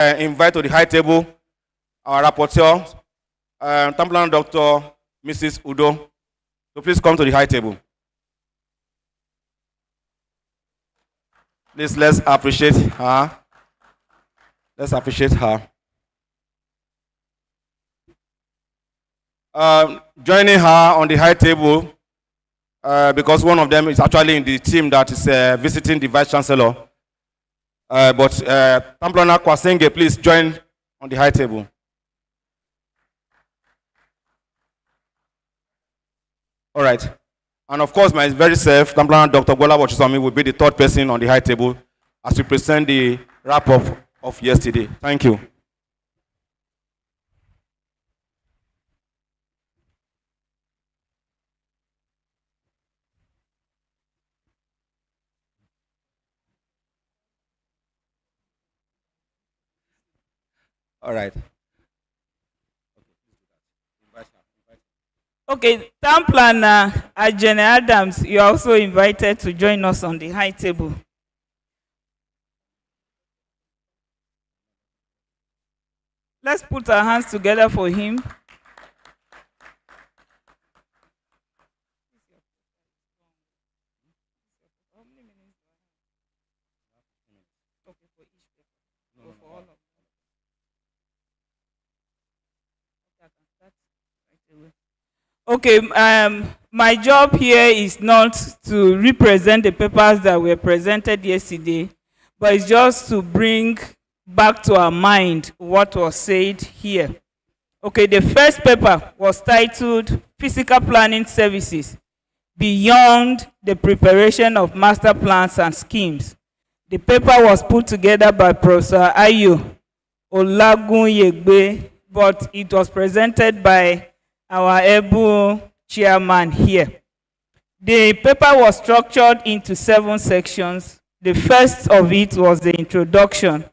invite to the high table our rapporteur, Town Planner Dr. Mrs. Udo. So please come to the high table. Please, let's appreciate her. Let's appreciate her. Joining her on the high table, because one of them is actually in the team that is visiting the Vice Chancellor. But Town Planner Kwasenge, please join on the high table. All right. And of course, my very self, Town Planner Dr. Bola Bochisami, will be the third person on the high table as we present the wrap-up of yesterday. Thank you. All right. Okay, Town Planner Ajene Adams, you are also invited to join us on the high table. Let's put our hands together for him. Okay, my job here is not to represent the papers that were presented yesterday, but it's just to bring back to our mind what was said here. Okay, the first paper was titled Physical Planning Services Beyond the Preparation of Master Plans and Schemes. The paper was put together by Professor Ayo Olagunyegbe, but it was presented by our able chairman here. The paper was structured into 7 sections. The first of it was the introduction.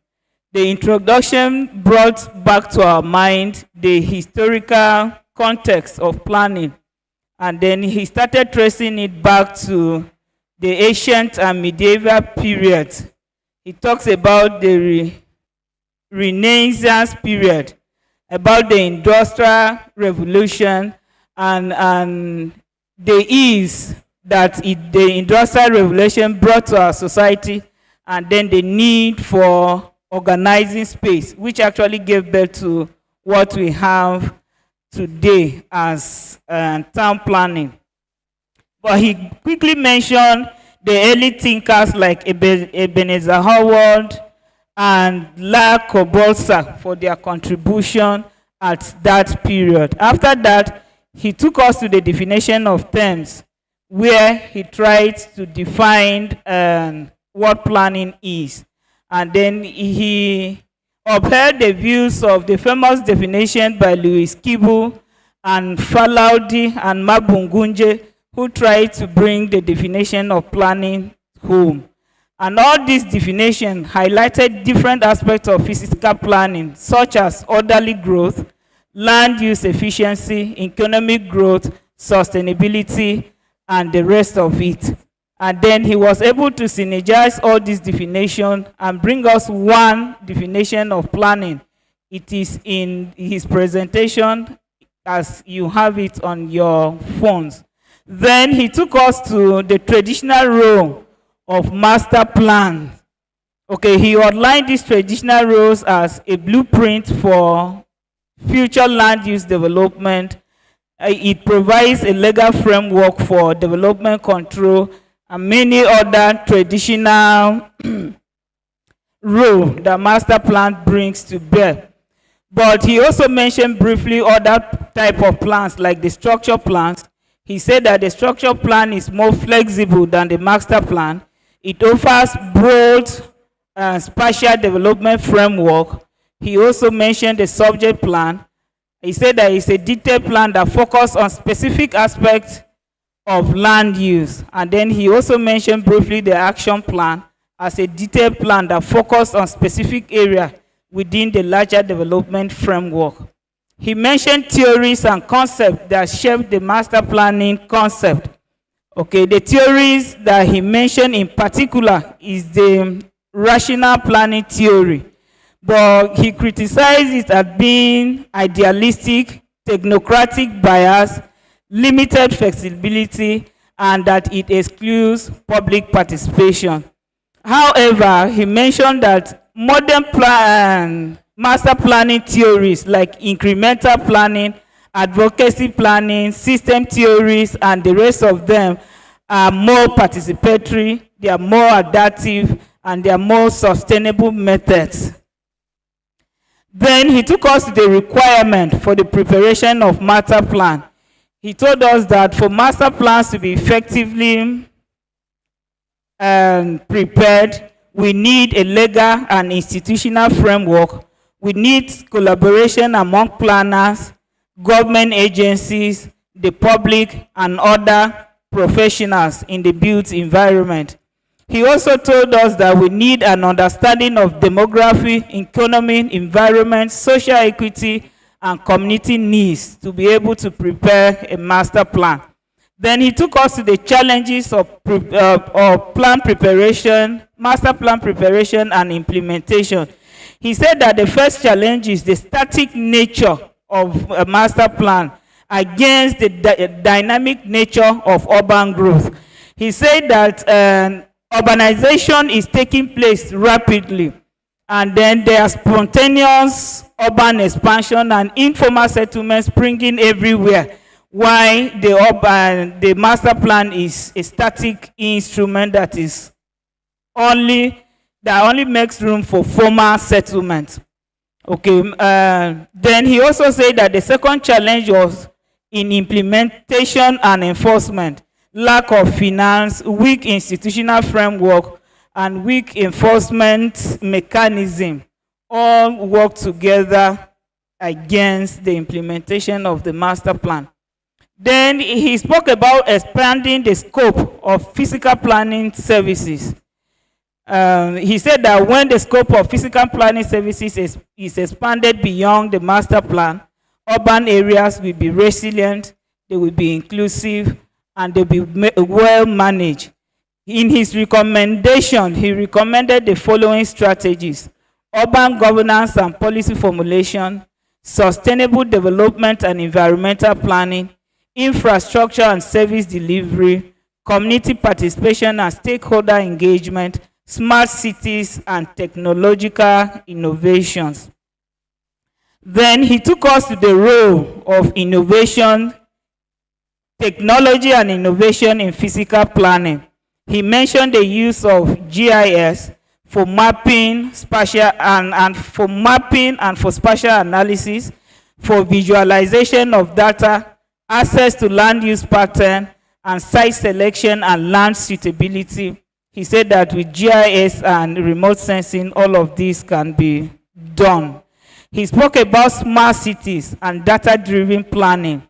The introduction brought back to our mind the historical context of planning, and then he started tracing it back to the ancient and medieval periods. He talks about the Renaissance period, about the Industrial Revolution, and the ease that the Industrial Revolution brought to our society, and then the need for organizing space, which actually gave birth to what we have today as town planning. But he quickly mentioned the early thinkers like Ebenezer Howard and La Cobolsa for their contribution at that period. After that, he took us to the definition of terms, where he tried to define what planning is. And then he upheld the views of the famous definition by Louis Kibu and Falaudi and Mabungunje, who tried to bring the definition of planning home. And all these definitions highlighted different aspects of physical planning, such as orderly growth, land use efficiency, economic growth, sustainability, and the rest of it. And then he was able to synergize all these definitions and bring us one definition of planning. It is in his presentation as you have it on your phones. Then he took us to the traditional role of master plan. Okay, he outlined these traditional roles as a blueprint for future land use development. It provides a legal framework for development control and many other traditional roles that master plan brings to bear. But he also mentioned briefly other type of plans like the structure plans. He said that the structure plan is more flexible than the master plan. It offers broad spatial development framework. He also mentioned the subject plan. He said that it's a detailed plan that focuses on specific aspects of land use. And then he also mentioned briefly the action plan as a detailed plan that focuses on specific area within the larger development framework. He mentioned theories and concepts that shape the master planning concept. Okay, the theories that he mentioned in particular is the rational planning theory. but he criticized it as being idealistic, technocratic bias, limited flexibility, and that it excludes public participation. However, he mentioned that modern master planning theories like incremental planning, advocacy planning, system theories, and the rest of them are more participatory, they are more adaptive, and they are more sustainable methods. Then he took us to the requirement for the preparation of master plan. He told us that for master plans to be effectively prepared, we need a legal and institutional framework. We need collaboration among planners, government agencies, the public, and other professionals in the built environment. He also told us that we need an understanding of demography, economy, environment, social equity, and community needs to be able to prepare a master plan. Then he took us to the challenges of plan preparation, master plan preparation and implementation. He said that the first challenge is the static nature of a master plan against the dynamic nature of urban growth. He said that urbanization is taking place rapidly, and then there are spontaneous urban expansion and informal settlements springing everywhere, while the master plan is a static instrument that only makes room for formal settlement. Okay. Then he also said that the second challenge was in implementation and enforcement. Lack of finance, weak institutional framework, and weak enforcement mechanism all work together against the implementation of the master plan. Then he spoke about expanding the scope of physical planning services. He said that when the scope of physical planning services is expanded beyond the master plan, urban areas will be resilient, they will be inclusive, and they'll be well managed. In his recommendation, he recommended the following strategies: urban governance and policy formulation, sustainable development and environmental planning, infrastructure and service delivery, community participation and stakeholder engagement, smart cities, and technological innovations. Then he took us to the role of innovation, technology and innovation in physical planning. He mentioned the use of GIS for mapping, spatial and for spatial analysis, for visualization of data, access to land use pattern, and site selection and land suitability. He said that with GIS and remote sensing, all of this can be done. He spoke about smart cities and data-driven planning,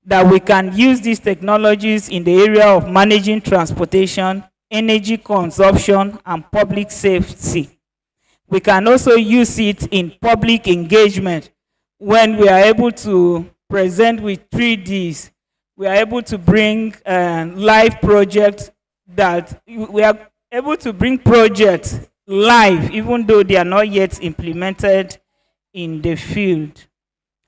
that we can use these technologies in the area of managing transportation, energy consumption, and public safety. We can also use it in public engagement when we are able to present with 3Ds. We are able to bring live projects that we are able to bring projects live, even though they are not yet implemented in the field.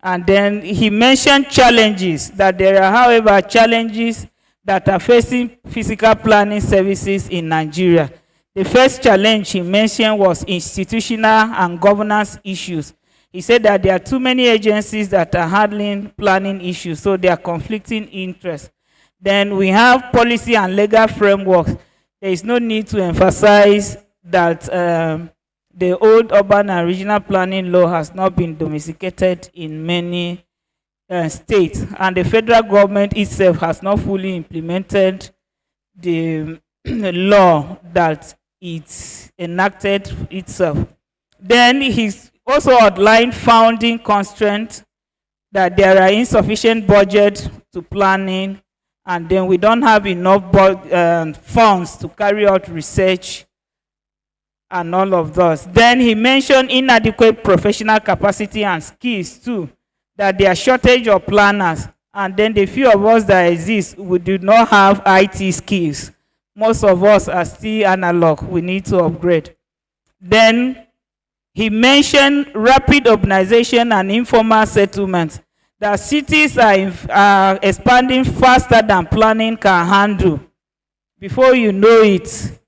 And then he mentioned challenges, that there are, however, challenges that are facing physical planning services in Nigeria. The first challenge he mentioned was institutional and governance issues. He said that there are too many agencies that are handling planning issues, so there are conflicting interests. Then we have policy and legal frameworks. There is no need to emphasize that the old urban and regional planning law has not been domesticated in many states, and the federal government itself has not fully implemented the law that it's enacted itself. Then he's also outlined founding constraints, that there are insufficient budget to planning, and then we don't have enough funds to carry out research and all of those. Then he mentioned inadequate professional capacity and skills too, that there are shortage of planners, and then the few of us that exist, we do not have IT skills. Most of us are still analog. We need to upgrade. Then He mentioned rapid urbanization and informal settlements, that cities are expanding faster than planning can handle. Before you know it,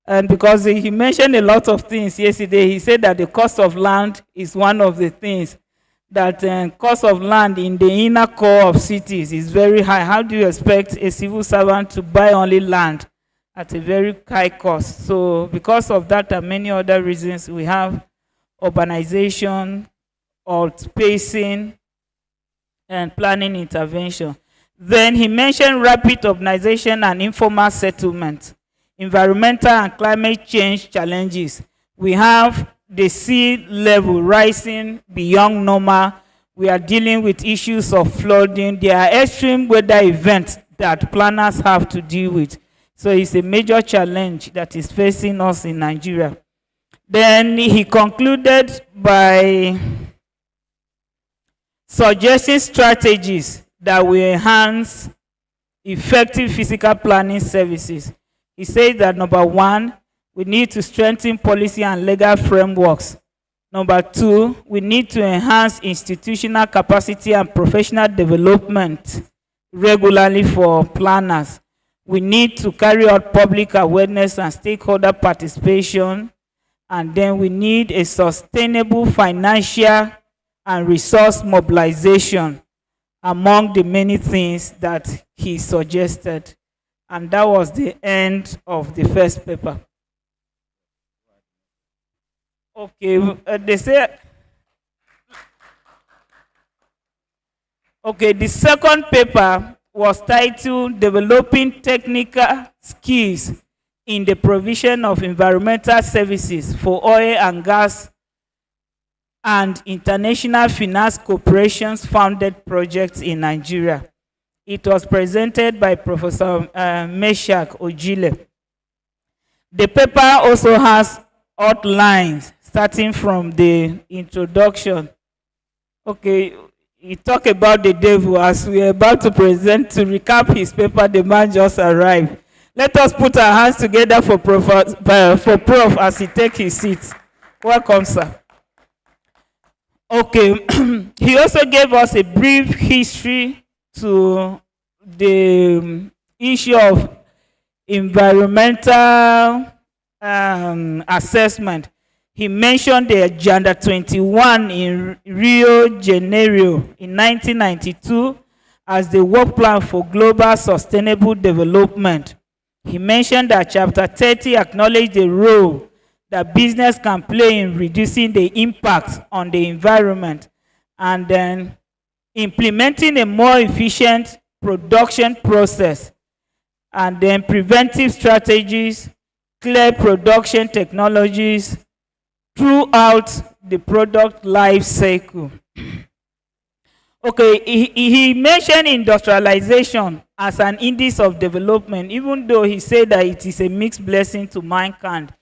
and because he mentioned a lot of things yesterday, he said that the cost of land is one of the things, that cost of land in the inner core of cities is very high. How do you expect a civil servant to buy only land at a very high cost? So because of that and many other reasons, we have urbanization, outpacing, and planning intervention. Then he mentioned rapid urbanization and informal settlement, environmental and climate change challenges. We have the sea level rising beyond normal. We are dealing with issues of flooding. There are extreme weather events that planners have to deal with. So it's a major challenge that is facing us in Nigeria. Then he concluded by suggesting strategies that will enhance effective physical planning services. He said that number one, we need to strengthen policy and legal frameworks. Number two, we need to enhance institutional capacity and professional development regularly for planners. We need to carry out public awareness and stakeholder participation. And then we need a sustainable financial and resource mobilization, among the many things that he suggested. And that was the end of the first paper. Okay, they say, okay, the second paper was titled Developing Technical Skills in the Provision of Environmental Services for Oil and Gas and International Finance Corporations Founded Projects in Nigeria. It was presented by Professor Meshach Ojile. The paper also has outlines starting from the introduction. Okay, he talked about the devil as we are about to present. To recap his paper, the man just arrived. Let us put our hands together for Prof as he takes his seat. Welcome, sir. Okay, he also gave us a brief history to the issue of environmental assessment. He mentioned the Agenda 21 in Rio de Janeiro in 1992 as the work plan for global sustainable development. He mentioned that Chapter 30 acknowledged the role that business can play in reducing the impact on the environment and then implementing a more efficient production process, and then preventive strategies, clear production technologies throughout the product life cycle. Okay, he mentioned industrialization as an index of development, even though he said that it is a mixed blessing to mankind.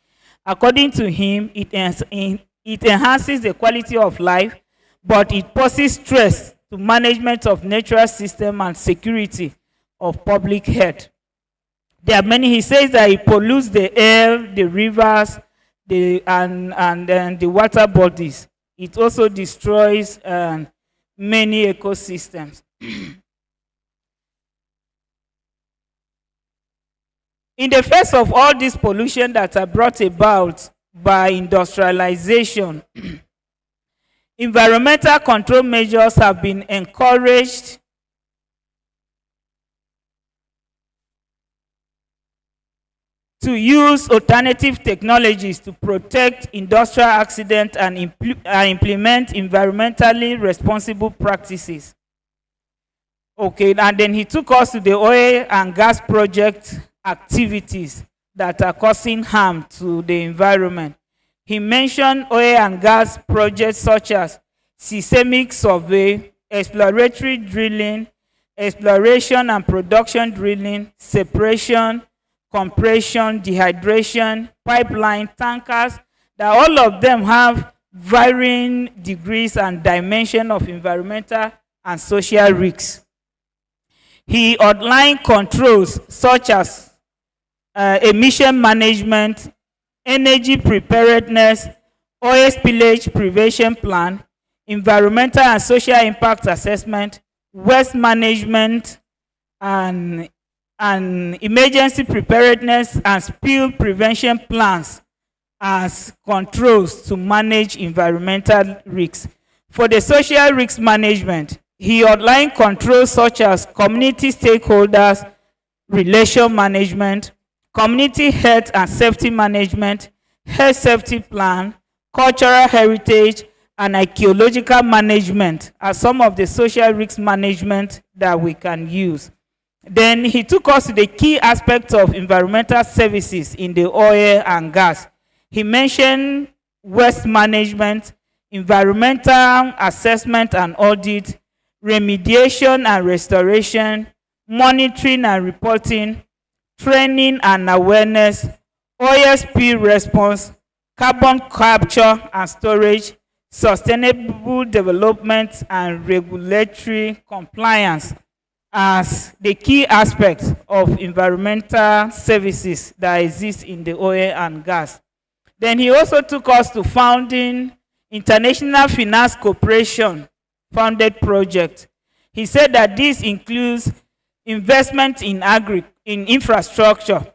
According to him, it enhances the quality of life, but it poses stress to management of natural system and security of public health. There are many. He says that it pollutes the air, the rivers, and the water bodies. It also destroys many ecosystems. In the face of all this pollution that are brought about by industrialization, environmental control measures have been encouraged to use alternative technologies to protect industrial accidents and implement environmentally responsible practices. Okay, and then he took us to the oil and gas project activities that are causing harm to the environment. He mentioned oil and gas projects such as seismic survey, exploratory drilling, exploration and production drilling, separation, compression, dehydration, pipeline, tankers, that all of them have varying degrees and dimension of environmental and social risks. He outlined controls such as emission management, energy preparedness, oil spillage prevention plan, environmental and social impact assessment, waste management, and emergency preparedness and spill prevention plans as controls to manage environmental risks. For the social risk management, he outlined controls such as community stakeholders, relation management, community health and safety management, health safety plan, cultural heritage, and archaeological management are some of the social risk management that we can use. Then he took us to the key aspects of environmental services in the oil and gas. He mentioned waste management, environmental assessment and audit, remediation and restoration, monitoring and reporting, training and awareness, oil spill response, carbon capture and storage, sustainable development, and regulatory compliance as the key aspects of environmental services that exist in the oil and gas. Then he also took us to founding International Finance Corporation founded project. He said that this includes investment in infrastructure.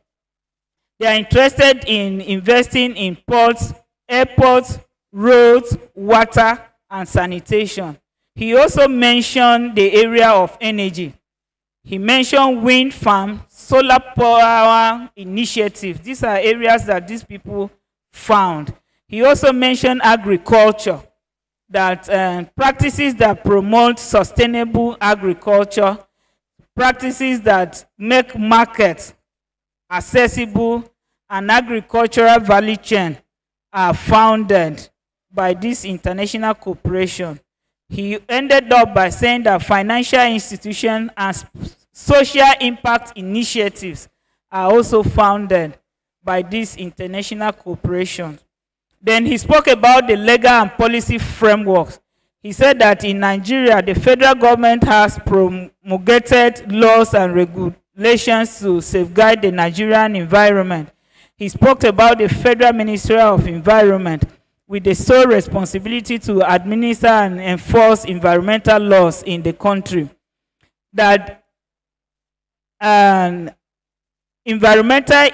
They are interested in investing in ports, airports, roads, water, and sanitation. He also mentioned the area of energy. He mentioned wind farm, solar power initiatives. These are areas that these people found. He also mentioned agriculture, that practices that promote sustainable agriculture, practices that make markets accessible, and agricultural value chain are founded by this international cooperation. He ended up by saying that financial institutions and social impact initiatives are also founded by this international cooperation. Then he spoke about the legal and policy frameworks. He said that in Nigeria, the federal government has promulgated laws and regulations to safeguard the Nigerian environment. He spoke about the Federal Ministry of Environment with the sole responsibility to administer and enforce environmental laws in the country. That Environmental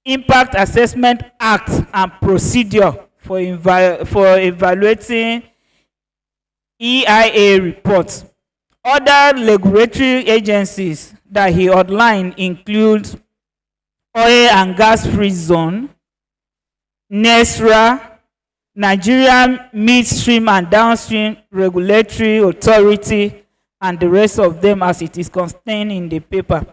Impact Assessment Act and procedure for evaluating EIA reports. Other regulatory agencies that he outlined include Oil and Gas Free Zone, NESRA, Nigerian Midstream and Downstream Regulatory Authority, and the rest of them as it is contained in the paper.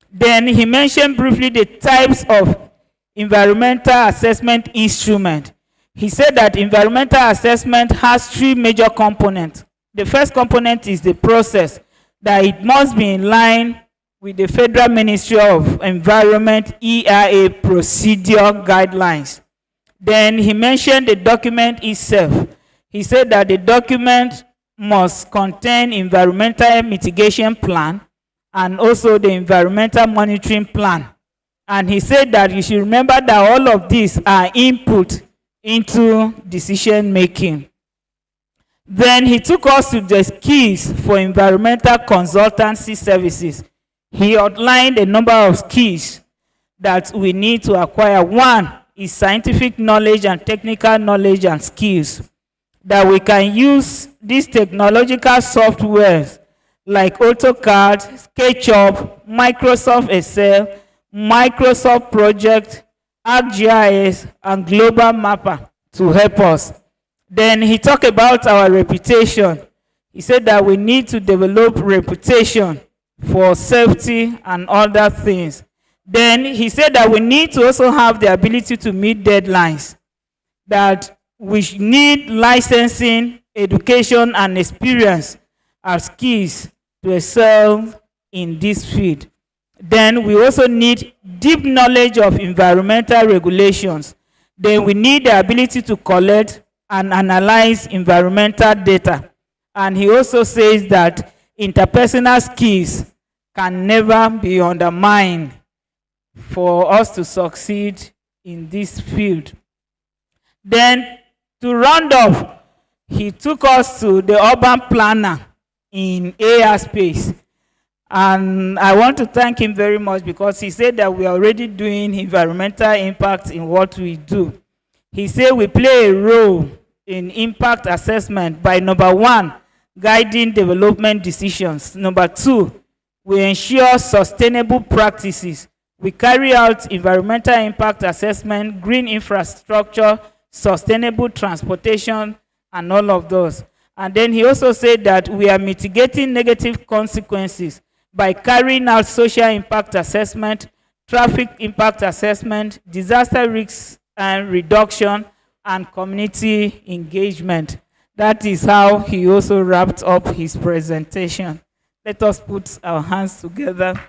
Then he mentioned briefly the types of environmental assessment instrument. He said that environmental assessment has three major components. The first component is the process, that it must be in line with the Federal Ministry of Environment EIA procedure guidelines. Then he mentioned the document itself. He said that the document must contain environmental mitigation plan and also the environmental monitoring plan. And he said that you should remember that all of these are input into decision making. Then he took us to the skills for environmental consultancy services. He outlined a number of skills that we need to acquire. One is scientific knowledge and technical knowledge and skills, that we can use these technological softwares like AutoCAD, SketchUp, Microsoft Excel, Microsoft Project, ArcGIS, and Global Mapper to help us. Then he talked about our reputation. He said that we need to develop reputation for safety and other things. Then he said that we need to also have the ability to meet deadlines, that we need licensing, education, and experience as keys to excel in this field. Then we also need deep knowledge of environmental regulations. Then we need the ability to collect and analyze environmental data. And he also says that interpersonal skills can never be undermined for us to succeed in this field. Then To round off, he took us to the urban planner in AR space. And I want to thank him very much because he said that we are already doing environmental impact in what we do. He said we play a role in impact assessment by number 1, guiding development decisions. Number 2, we ensure sustainable practices. We carry out environmental impact assessment, green infrastructure, sustainable transportation, and all of those. And then he also said that we are mitigating negative consequences by carrying out social impact assessment, traffic impact assessment, disaster risks and reduction, and community engagement. That is how he also wrapped up his presentation. Let us put our hands together.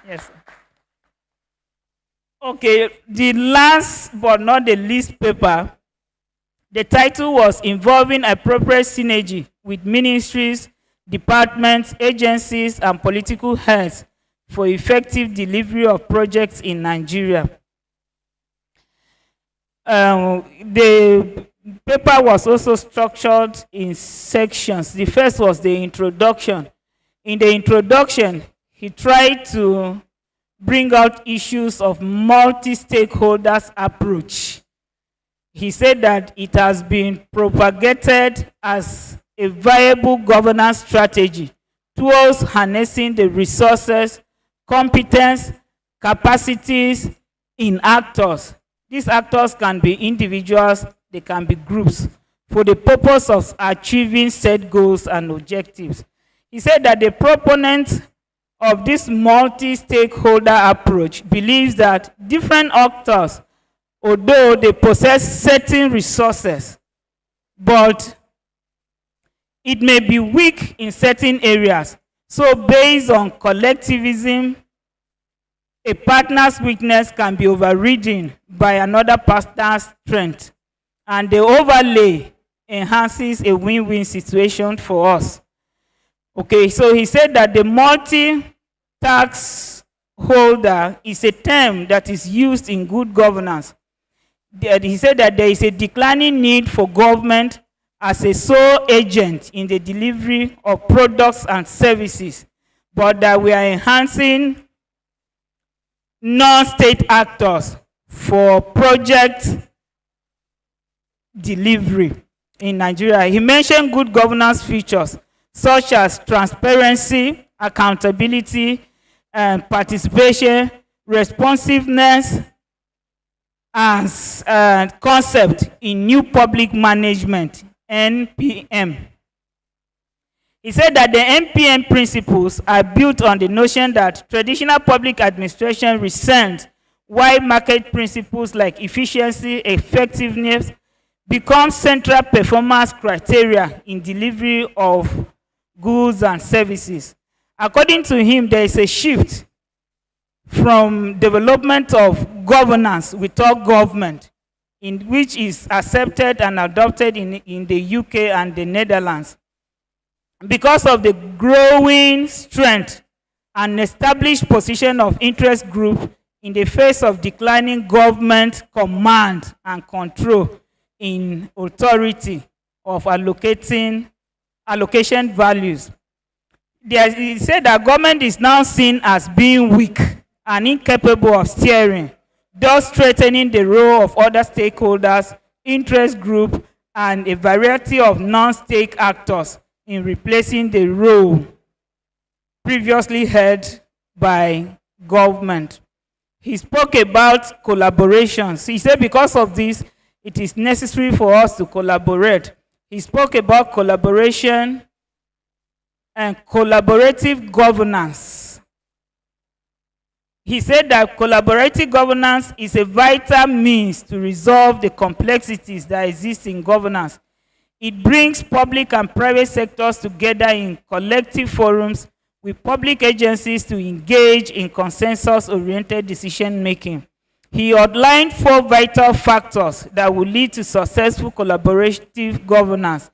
Yes. Okay, the last but not the least paper, the title was Involving Appropriate Synergy with Ministries, Departments, Agencies, and Political Heads for Effective Delivery of Projects in Nigeria. The paper was also structured in sections. The first was the introduction. In the introduction, he tried to bring out issues of multi-stakeholders approach. He said that it has been propagated as a viable governance strategy towards harnessing the resources, competence, capacities in actors. These actors can be individuals, they can be groups, for the purpose of achieving set goals and objectives. He said that the proponent of this multi-stakeholder approach believes that different actors, although they possess certain resources, but it may be weak in certain areas. So based on collectivism, a partner's weakness can be overridden by another partner's strength. And the overlay enhances a win-win situation for us. Okay, so he said that the multi-tax holder is a term that is used in good governance. He said that there is a declining need for government as a sole agent in the delivery of products and services, but that we are enhancing non-state actors for project delivery in Nigeria. He mentioned good governance features such as transparency, accountability, and participation, responsiveness, as a concept in new public management, NPM. He said that the NPM principles are built on the notion that traditional public administration resents why market principles like efficiency, effectiveness become central performance criteria in delivery of goods and services. According to him, there is a shift from development of governance without government, in which is accepted and adopted in the UK and the Netherlands, because of the growing strength and established position of interest groups in the face of declining government command and control in authority of allocation values. He said that government is now seen as being weak and incapable of steering, thus strengthening the role of other stakeholders, interest groups, and a variety of non-state actors in replacing the role previously held by government. He spoke about collaborations. He said because of this, it is necessary for us to collaborate. He spoke about collaboration and collaborative governance. He said that collaborative governance is a vital means to resolve the complexities that exist in governance. It brings public and private sectors together in collective forums with public agencies to engage in consensus-oriented decision-making. He outlined 4 vital factors that will lead to successful collaborative governance.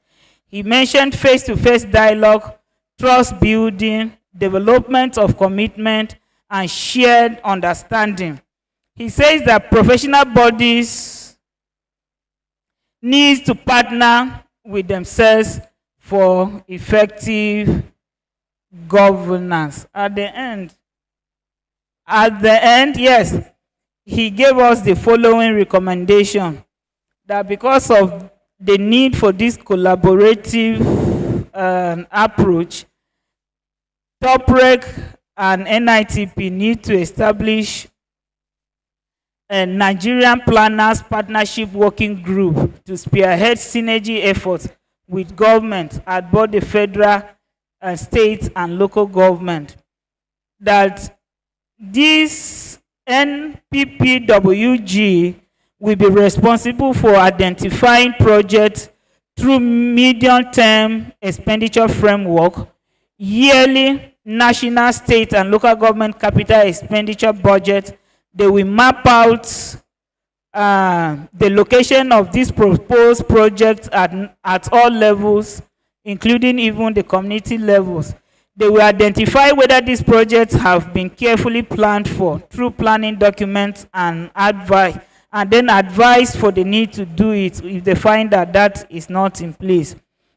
He mentioned face-to-face dialogue, trust building, development of commitment, and shared understanding. He says that professional bodies needs to partner with themselves for effective governance. At the end, yes, he gave us the following recommendation, that because of the need for this collaborative approach, TOPREC and NITP need to establish a Nigerian Planners Partnership Working Group to spearhead synergy efforts with government at both the federal, state, and local government. That this NPPWG will be responsible for identifying projects through medium-term expenditure framework, yearly national, state, and local government capital expenditure budget. They will map out the location of these proposed projects at all levels, including even the community levels. They will identify whether these projects have been carefully planned for through planning documents and advice, and then advise for the need to do it if they find that that is not in place.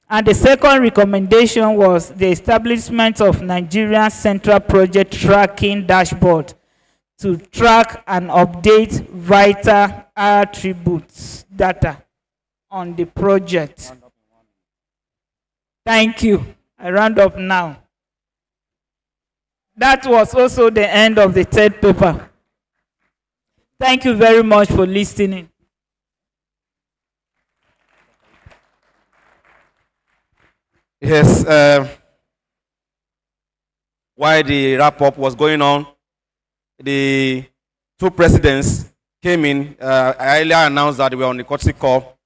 And the second recommendation was the establishment of Nigerian Central Project Tracking Dashboard to track and update vital attributes data on the project. Thank you. I round up now. That was also the end of the third paper. Thank you very much for listening. Yes, while the wrap-up was going on, the two presidents came in. I earlier announced that they were on the courtesy call.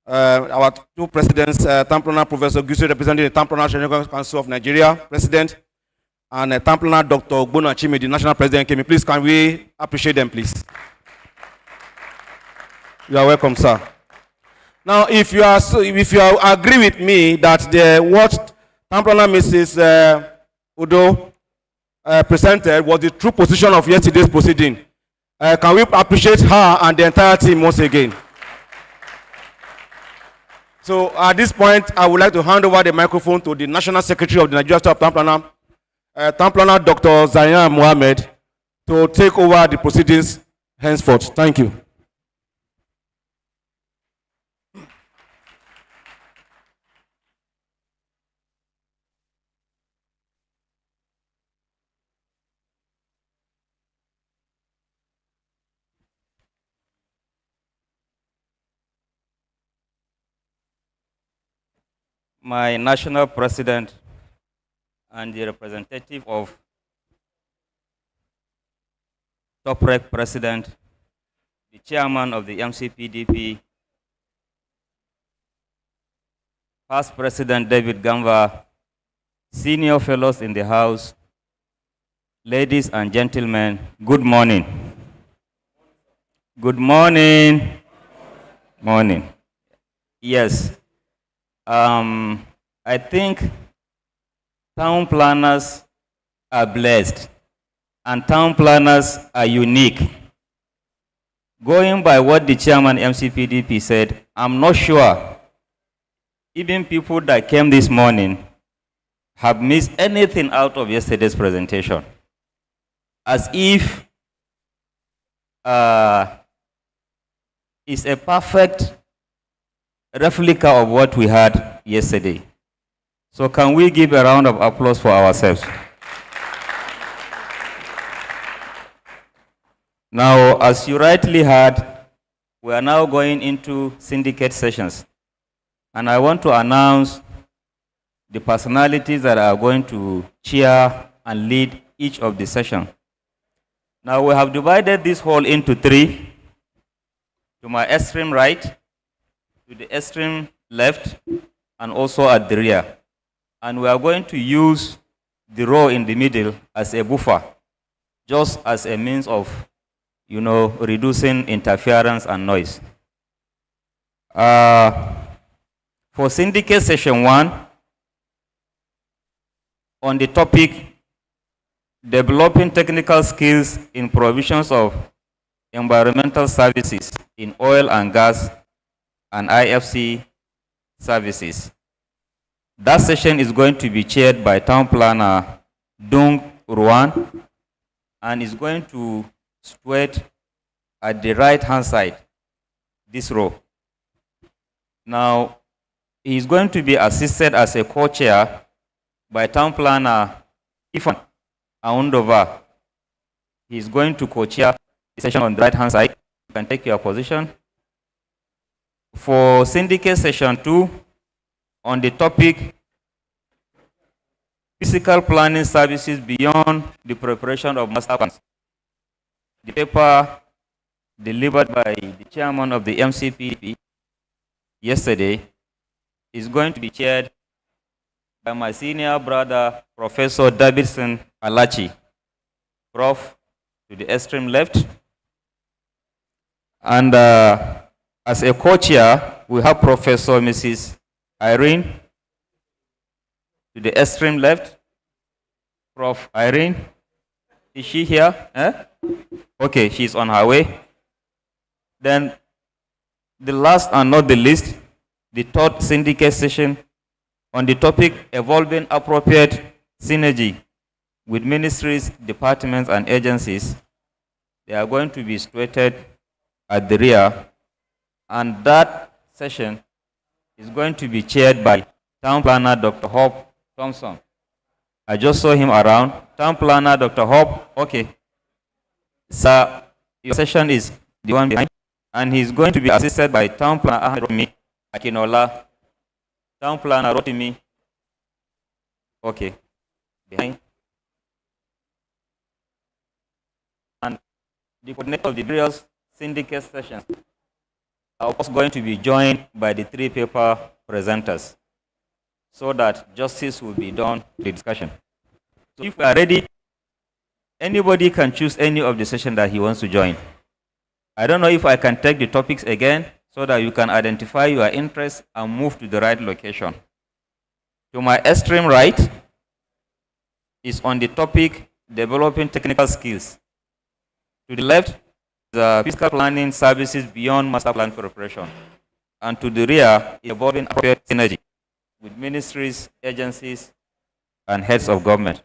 Our two presidents, Tamplana Professor Gusu, representing the Tamplana National Council of Nigeria, President, and Tamplana Dr. Ogbonna Chime, the National President, came in. Please, can we appreciate them, please? You are welcome, sir. Now, if you agree with me that what Tamplana Mrs. Udo presented was the true position of yesterday's proceeding, can we appreciate her and the entire team once again? So at this point, I would like to hand over the microphone to the National Secretary of the Nigerian State of Tamplana, Tamplana Dr. Zayan Mohammed, to take over the proceedings henceforth. Thank you. My national president and the representative of TOPREC president, the chairman of the MCPDP, past president David Gamva, senior fellows in the house, ladies and gentlemen, good morning. Good morning. Morning. Yes. I think town planners are blessed and town planners are unique. Going by what the chairman MCPDP said, I'm not sure even people that came this morning have missed anything out of yesterday's presentation. As if it's a perfect replica of what we had yesterday. So can we give a round of applause for ourselves? Now, as you rightly heard, we are now going into syndicate sessions. And I want to announce the personalities that are going to chair and lead each of the sessions. Now, we have divided this hall into three. To my extreme right, to the extreme left, and also at the rear. And we are going to use the row in the middle as a buffer, just as a means of, reducing interference and noise. For syndicate session 1, on the topic, developing technical skills in provisions of environmental services in oil and gas and IFC services. That session is going to be chaired by Town Planner Dung Ruan and is going to situate at the right-hand side, this row. Now, he is going to be assisted as a co-chair by Town Planner Ifan Aundova. He is going to co-chair the session on the right-hand side. You can take your position. For Syndicate Session 2, on the topic Physical Planning Services Beyond the Preparation of Master Plans, the paper delivered by the chairman of the MCPDP yesterday is going to be chaired by my senior brother, Professor Davidson Alachi, Prof, to the extreme left. And as a co-chair, we have Professor Mrs. Irene to the extreme left. Prof. Irene, is she here? Okay, she's on her way. Then the last and not the least, the third syndicate session on the topic evolving appropriate synergy with ministries, departments, and agencies. They are going to be situated at the rear, and that session is going to be chaired by Town Planner Dr. Hope Thompson. I just saw him around. Town Planner Dr. Hope, okay. Sir, your session is the one behind, and he's going to be assisted by Town Planner Ahmed Akinola, Town Planner Rotimi, okay, behind. And the coordinator of the various syndicate sessions are also going to be joined by the three paper presenters so that justice will be done to the discussion. So if we are ready, anybody can choose any of the sessions that he wants to join. I don't know if I can take the topics again so that you can identify your interest and move to the right location. To my extreme right is on the topic developing technical skills. To the left, the fiscal planning services beyond master plan preparation. And to the rear, evolving appropriate synergy with ministries, agencies, and heads of government.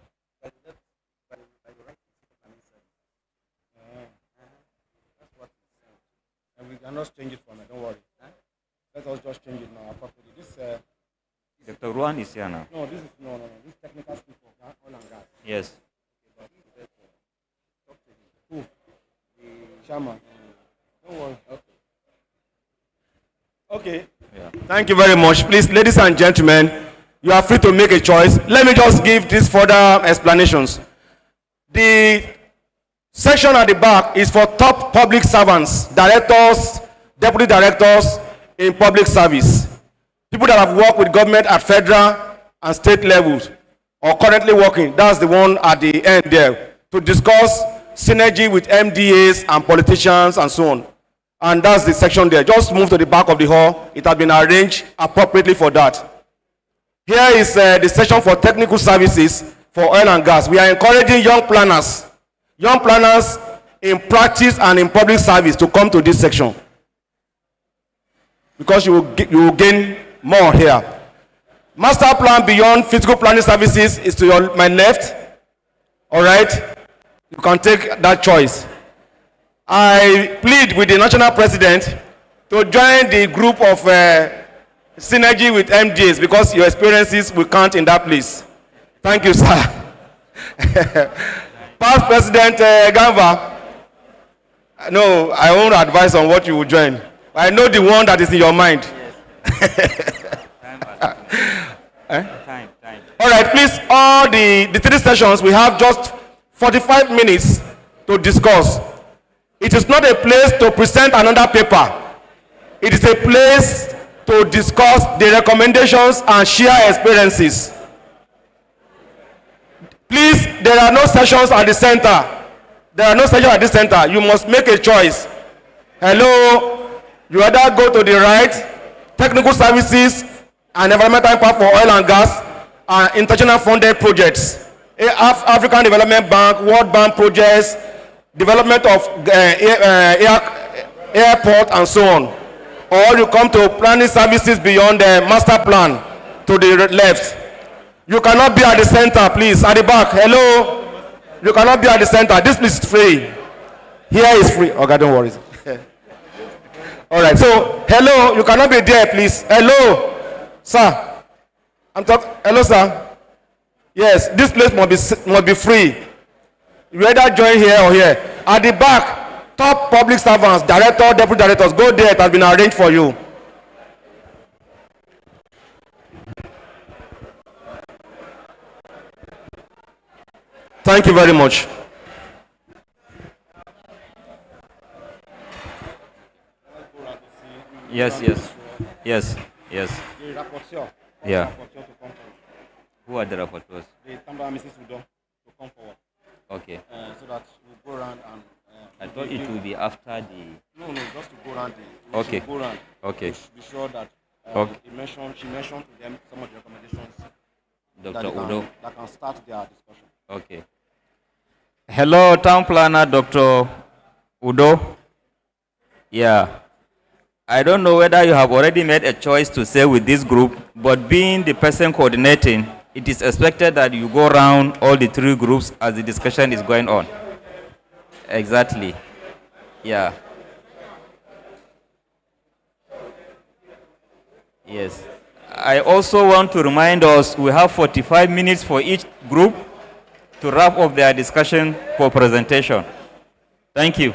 And we cannot change it for now, don't worry. Let us just change it now appropriately. This Dr. Ruan is here now. no, this is no. This technical skill for oil and gas. Yes. Who? The chairman. Don't worry. Okay. Yeah. Thank you very much. Please, ladies and gentlemen, you are free to make a choice. Let me just give these further explanations. The section at the back is for top public servants, directors, deputy directors in public service. People that have worked with government at federal and state levels or currently working. That's the one at the end there to discuss synergy with MDAs and politicians and so on. And that's the section there. Just move to the back of the hall. It has been arranged appropriately for that. Here is the section for technical services for oil and gas. We are encouraging young planners in practice and in public service to come to this section because you will gain more here. Master plan beyond physical planning services is to my left. All right, you can take that choice. I plead with the national president to join the group of synergy with MDAs because your experiences will count in that place. Thank you, sir. Past President Gamba, no, I won't advise on what you will join. I know the one that is in your mind. Time. All right, please, all the three sessions, we have just 45 minutes to discuss. It is not a place to present another paper. It is a place to discuss the recommendations and share experiences. Please, there are no sessions at the center. There are no sessions at the center. You must make a choice. Hello, you either go to the right, technical services and environmental impact for oil and gas and international funded projects. African Development Bank, World Bank projects, development of airport and so on. or you come to planning services beyond the master plan to the left. You cannot be at the center, please. At the back, hello. You cannot be at the center. This place is free. Here is free. Okay, don't worry. All right. So, hello. You cannot be there, please. Hello, sir. I'm talking. Hello, sir. Yes, this place must be free. You either join here or here. At the back, top public servants, director, deputy directors, go there. It has been arranged for you. Thank you very much. Yes. Yeah. Who are the rapporteurs? The Tambra Mrs. Udo to come forward. Okay. So that we'll go around and. I thought it will be after the. No, just to go around. Okay. Go around. Okay. Be sure that Okay. she mentioned to them some of the recommendations Dr. Udo. that can start their discussion. Okay. Hello, Town Planner Dr. Udo. Yeah. I don't know whether you have already made a choice to stay with this group, but being the person coordinating, it is expected that you go around all the three groups as the discussion is going on. Exactly. Yeah. Yes. I also want to remind us we have 45 minutes for each group to wrap up their discussion for presentation. Thank you.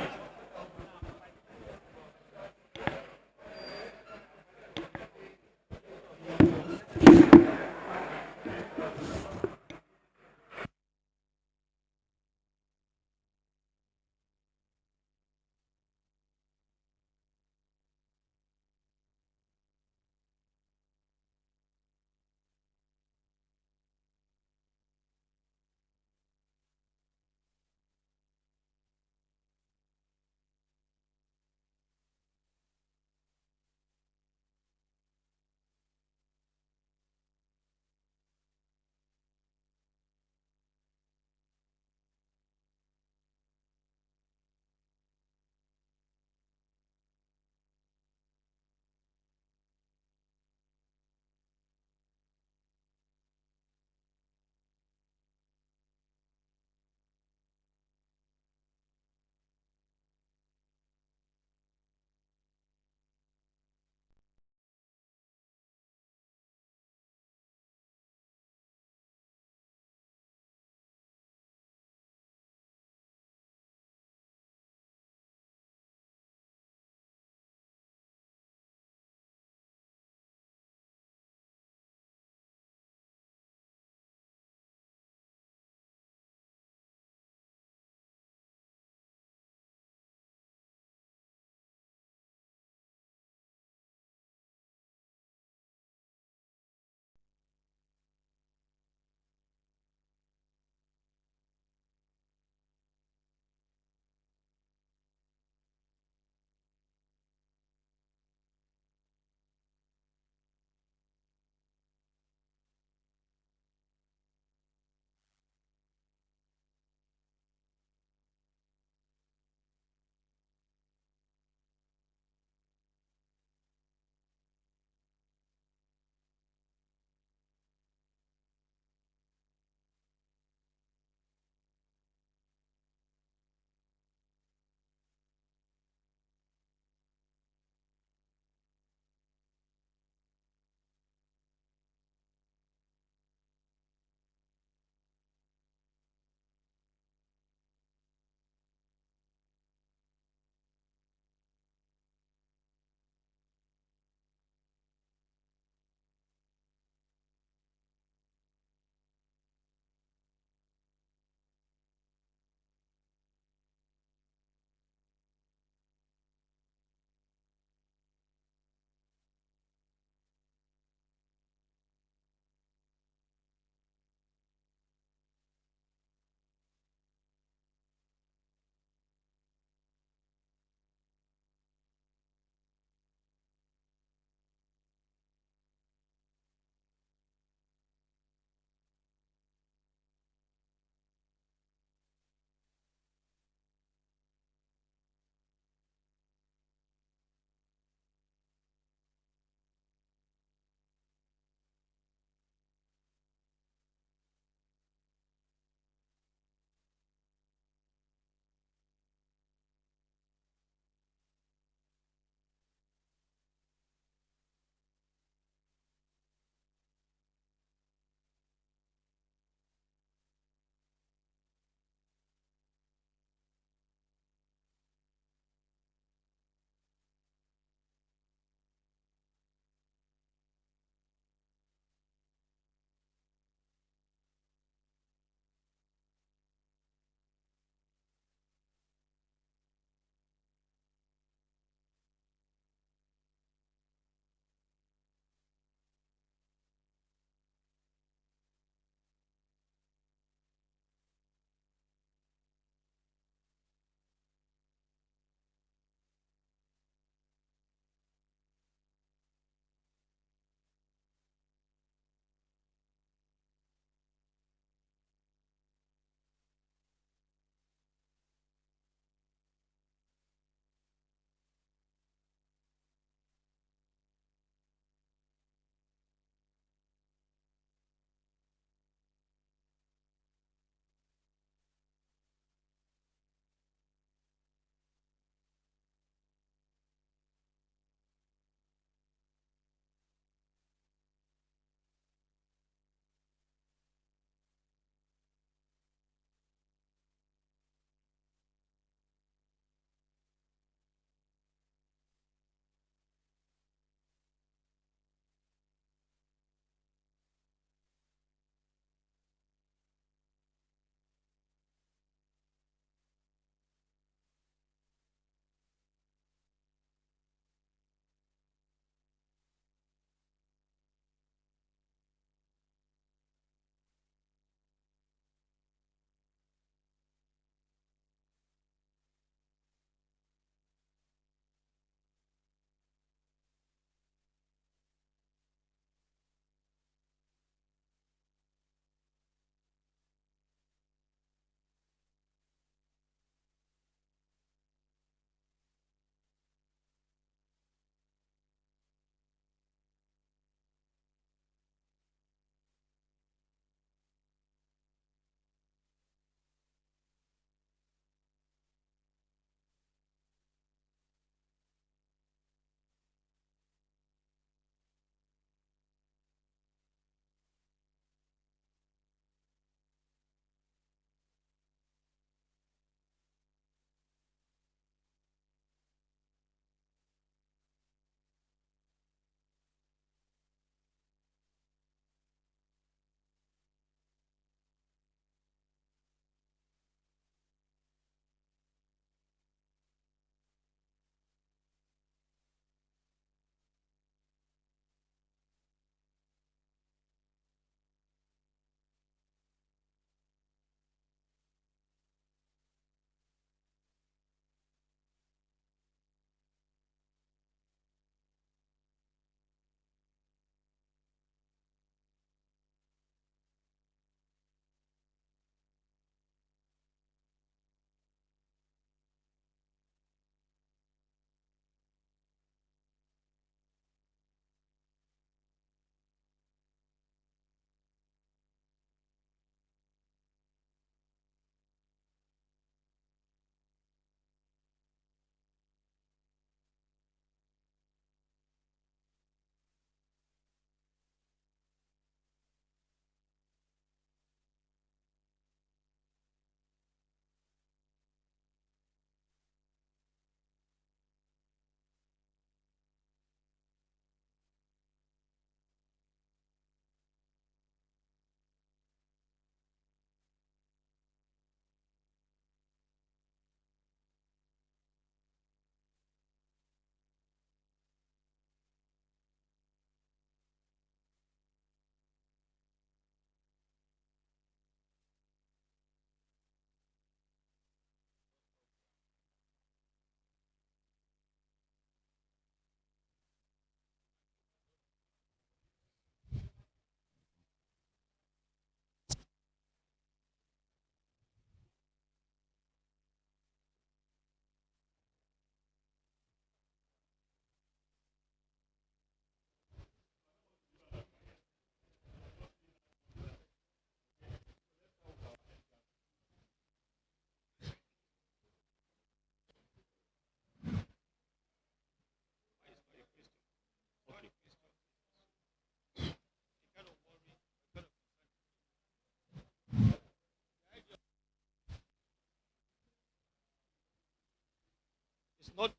It's not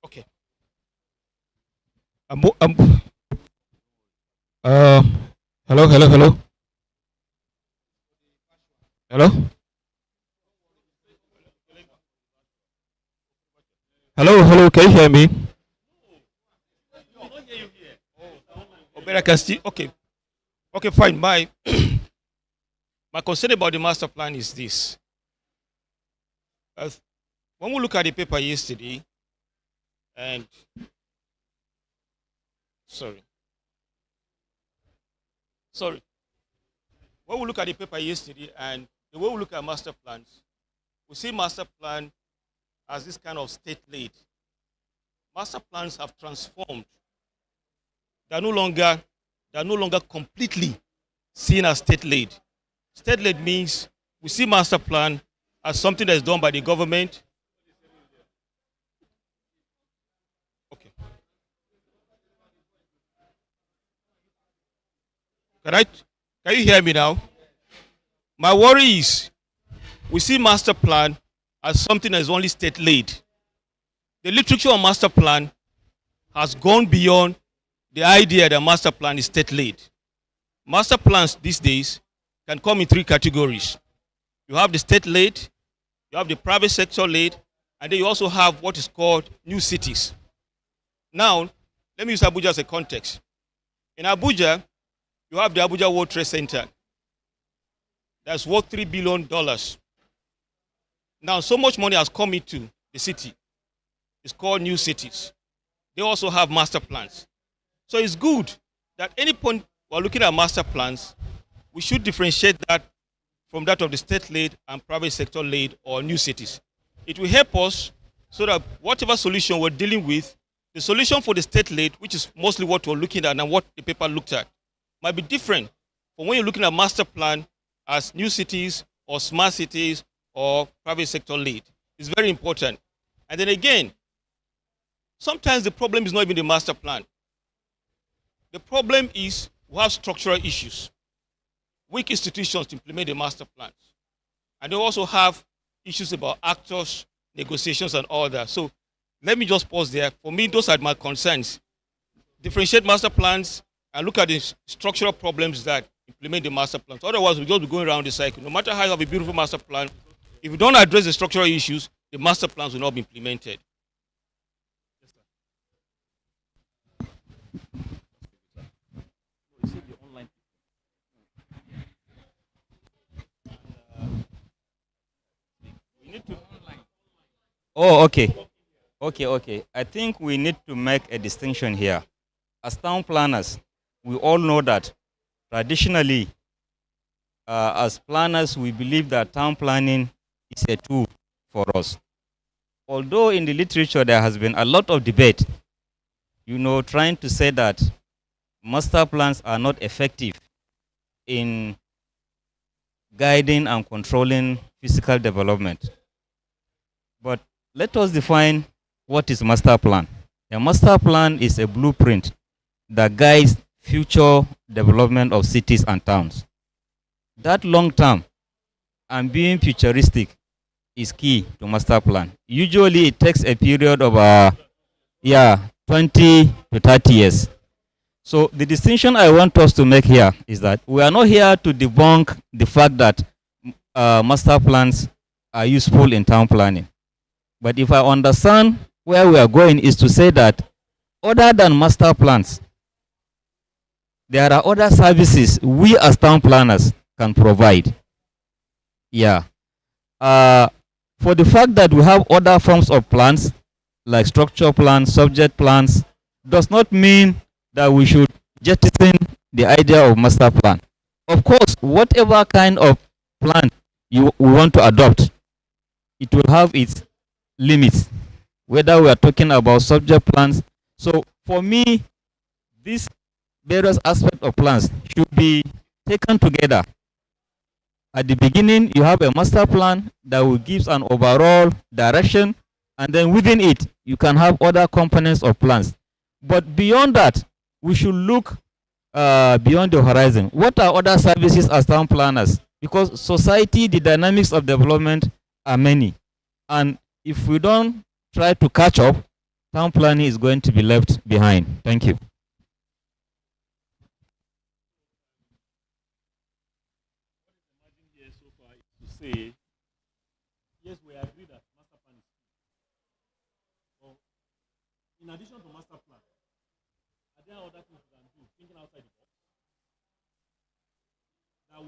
okay. Hello, hello, hello, hello, hello, hello. Can you hear me? Oh, but I can still. Okay, okay, fine. My my concern about the master plan is this. When we look at the paper yesterday, and sorry, when we look at the paper yesterday and the way we look at master plans, we see master plan as this kind of state-led. Master plans have transformed. They're no longer completely seen as state-led. State-led means we see master plan as something that's done by the government. Okay. Can you hear me now? My worry is we see master plan as something that is only state-led. The literature on master plan has gone beyond the idea that master plan is state-led. Master plans these days can come in three categories. You have the state-led, you have the private sector-led, and then you also have what is called new cities. Now, let me use Abuja as a context. In Abuja, you have the Abuja World Trade Center. That's worth $3 billion. Now, so much money has come into the city. It's called new cities. They also have master plans. So it's good that any point we're looking at master plans, we should differentiate that from that of the state-led and private sector-led or new cities. It will help us so that whatever solution we're dealing with, the solution for the state-led, which is mostly what we're looking at and what the paper looked at, might be different from when you're looking at master plan as new cities or smart cities or private sector-led. It's very important. And then again, sometimes the problem is not even the master plan. The problem is we have structural issues. Weak institutions to implement the master plans. And they also have issues about actors, negotiations, and all that. So let me just pause there. For me, those are my concerns. Differentiate master plans and look at the structural problems that implement the master plans. Otherwise, we'll just be going around the cycle. No matter how you have a beautiful master plan, if you don't address the structural issues, the master plans will not be implemented. Oh, okay. Okay. I think we need to make a distinction here. As town planners, we all know that traditionally, as planners, we believe that town planning is a tool for us. Although in the literature there has been a lot of debate, trying to say that master plans are not effective in guiding and controlling physical development. But let us define what is master plan. A master plan is a blueprint that guides future development of cities and towns. That long term and being futuristic is key to master plan. Usually it takes a period of 20 to 30 years. So the distinction I want us to make here is that we are not here to debunk the fact that master plans are useful in town planning. But if I understand where we are going is to say that other than master plans, there are other services we as town planners can provide. For the fact that we have other forms of plans, like structure plans, subject plans, does not mean that we should jettison the idea of master plan. Of course, whatever kind of plan we want to adopt, it will have its limits, whether we are talking about subject plans. So for me, these various aspects of plans should be taken together. At the beginning, you have a master plan that will give an overall direction, and then within it, you can have other components of plans. But beyond that, we should look beyond the horizon. What are other services as town planners? Because society, the dynamics of development are many. And if we don't try to catch up, town planning is going to be left behind. Thank you. Say, yes, we agree that master plan is key. But in addition to master plan, are there other things we can do, thinking outside the box, that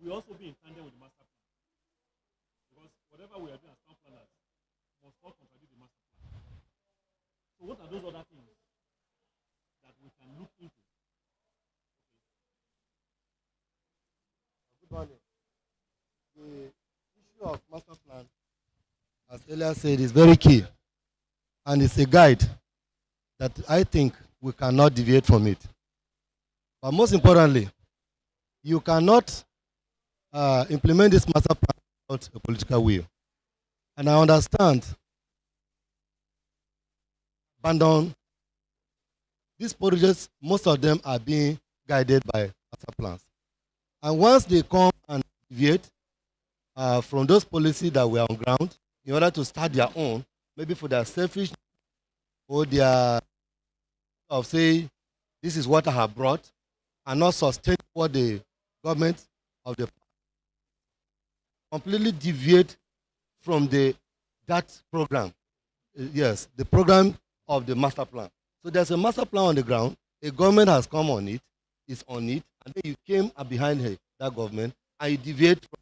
we also be in tandem with the master plan? Because whatever we are doing as town planners must not contradict the master plan. So what are those other things that we can look into? Good morning. The issue of master plan, as earlier said, is very key, and it's a guide that I think we cannot deviate from it. But most importantly, you cannot implement this master plan without a political will. And I understand abandon these projects, most of them are being guided by master plans. And once they come and deviate from those policies that were on ground, in order to start their own, maybe for their selfish or their of say, this is what I have brought, and not sustain what the government of the completely deviate from that program. Yes, the program of the master plan. So there's a master plan on the ground, a government has come on it, is on it, and then you came behind that government and you deviate from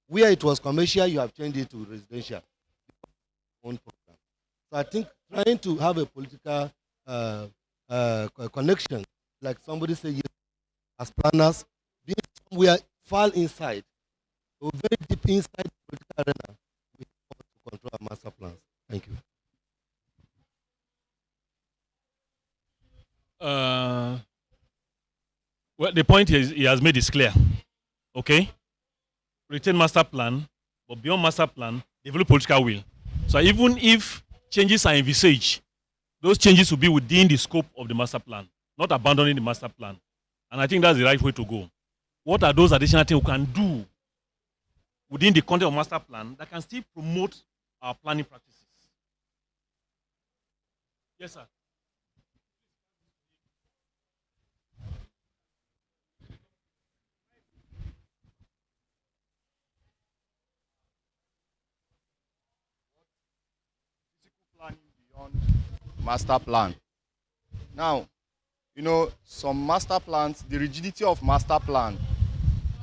where it was commercial, you have changed it to residential. Own program. So I think trying to have a political connection, like somebody said, yes, as planners, being somewhere far inside, or very deep inside the political arena, we have to control our master plans. Thank you. Well, the point is, he has made is clear. Okay? Retain master plan, but beyond master plan, develop political will. So even if changes are envisaged, those changes will be within the scope of the master plan, not abandoning the master plan. And I think that's the right way to go. What are those additional things we can do within the content of master plan that can still promote our planning practices? Yes, sir. Master plan. Now, some master plans, the rigidity of master plan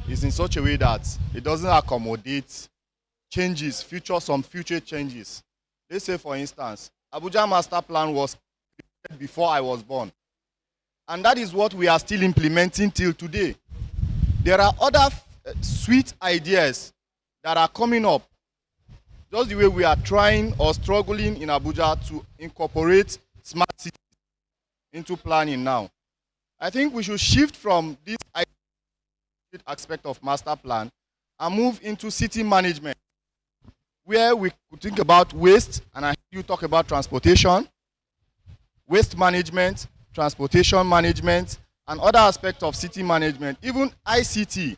is in such a way that it doesn't accommodate changes, some future changes. Let's say, for instance, Abuja master plan was created before I was born. And that is what we are still implementing till today. There are other sweet ideas that are coming up. Just the way we are trying or struggling in Abuja to incorporate smart cities into planning now. I think we should shift from this aspect of master plan and move into city management, where we could think about waste, and I hear you talk about transportation, waste management, transportation management, and other aspects of city management, even ICT.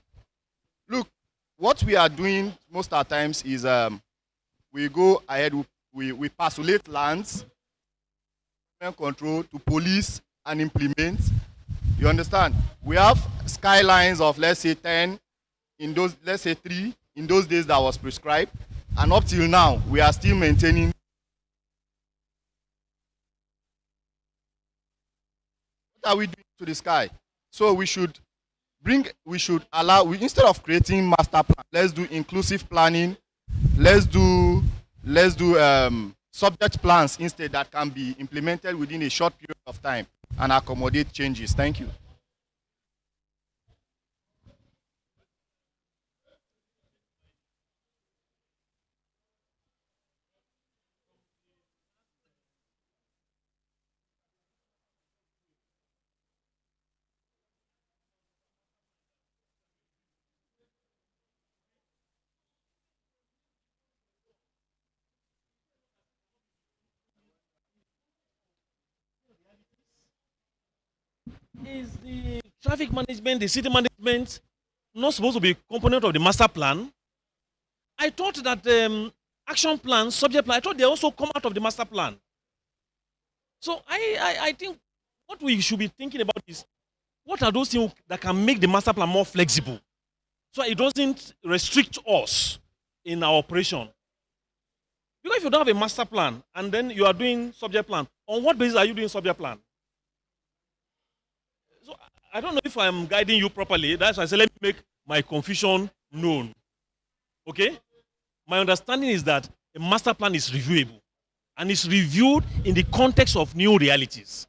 Look, what we are doing most of the times is we go ahead, we parcelate lands, control to police and implement. You understand? We have skylines of, let's say, 10, let's say 3, in those days that was prescribed. And up till now, we are still maintaining. What are we doing to the sky? So we should instead of creating master plan, let's do inclusive planning. Let's do subject plans instead that can be implemented within a short period of time and accommodate changes. Thank you. Is the traffic management, the city management, not supposed to be a component of the master plan? I thought that action plan, subject plan, I thought they also come out of the master plan. So I think what we should be thinking about is, what are those things that can make the master plan more flexible so it doesn't restrict us in our operation? Because if you don't have a master plan and then you are doing subject plan, on what basis are you doing subject plan? So I don't know if I'm guiding you properly. That's why I said let me make my confusion known. Okay? My understanding is that a master plan is reviewable and it's reviewed in the context of new realities.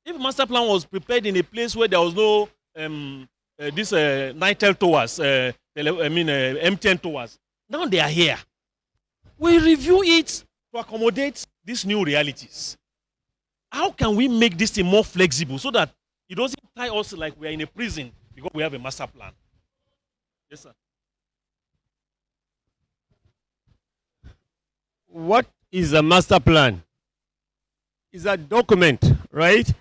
If master plan was prepared in a place where there was no Nitel towers, MTN towers, now they are here. We review it to accommodate these new realities. How can we make this thing more flexible so that it doesn't tie us like we are in a prison because we have a master plan? Yes, sir. What is a master plan? It's a document, right?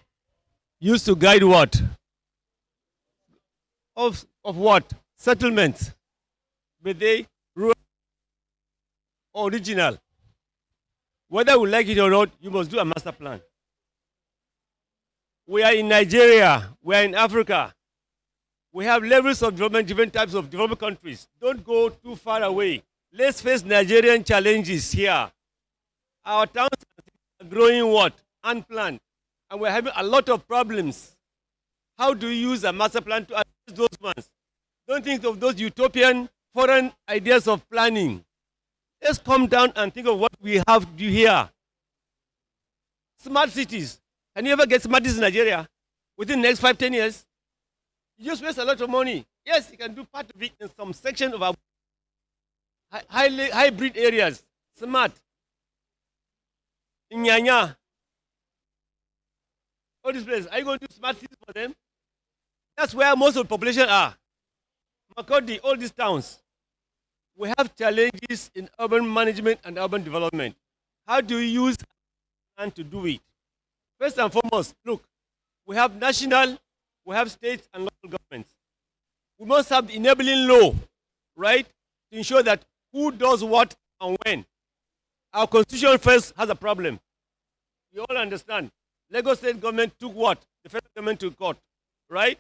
Used to guide what? Of what? Settlements. But they rural or original. Whether we like it or not, you must do a master plan. We are in Nigeria, we are in Africa. We have levels of development, different types of developed countries. Don't go too far away. Let's face Nigerian challenges here. Our towns are growing what? Unplanned. And we're having a lot of problems. How do you use a master plan to address those ones? Don't think of those utopian foreign ideas of planning. Let's come down and think of what we have to do here. Smart cities. Can you ever get smart cities in Nigeria within the next 5-10 years? You just waste a lot of money. Yes, you can do part of it in some section of our hybrid areas. Smart. In Nyanya. All these places. Are you going to do smart cities for them? That's where most of the population are. MAKURDI, all these towns. We have challenges in urban management and urban development. How do you use and to do it? First and foremost, look, we have national, we have states and local governments. We must have the enabling law, right, to ensure that who does what and when. Our constitution first has a problem. You all understand. Lagos state government took what? The federal government to court, right?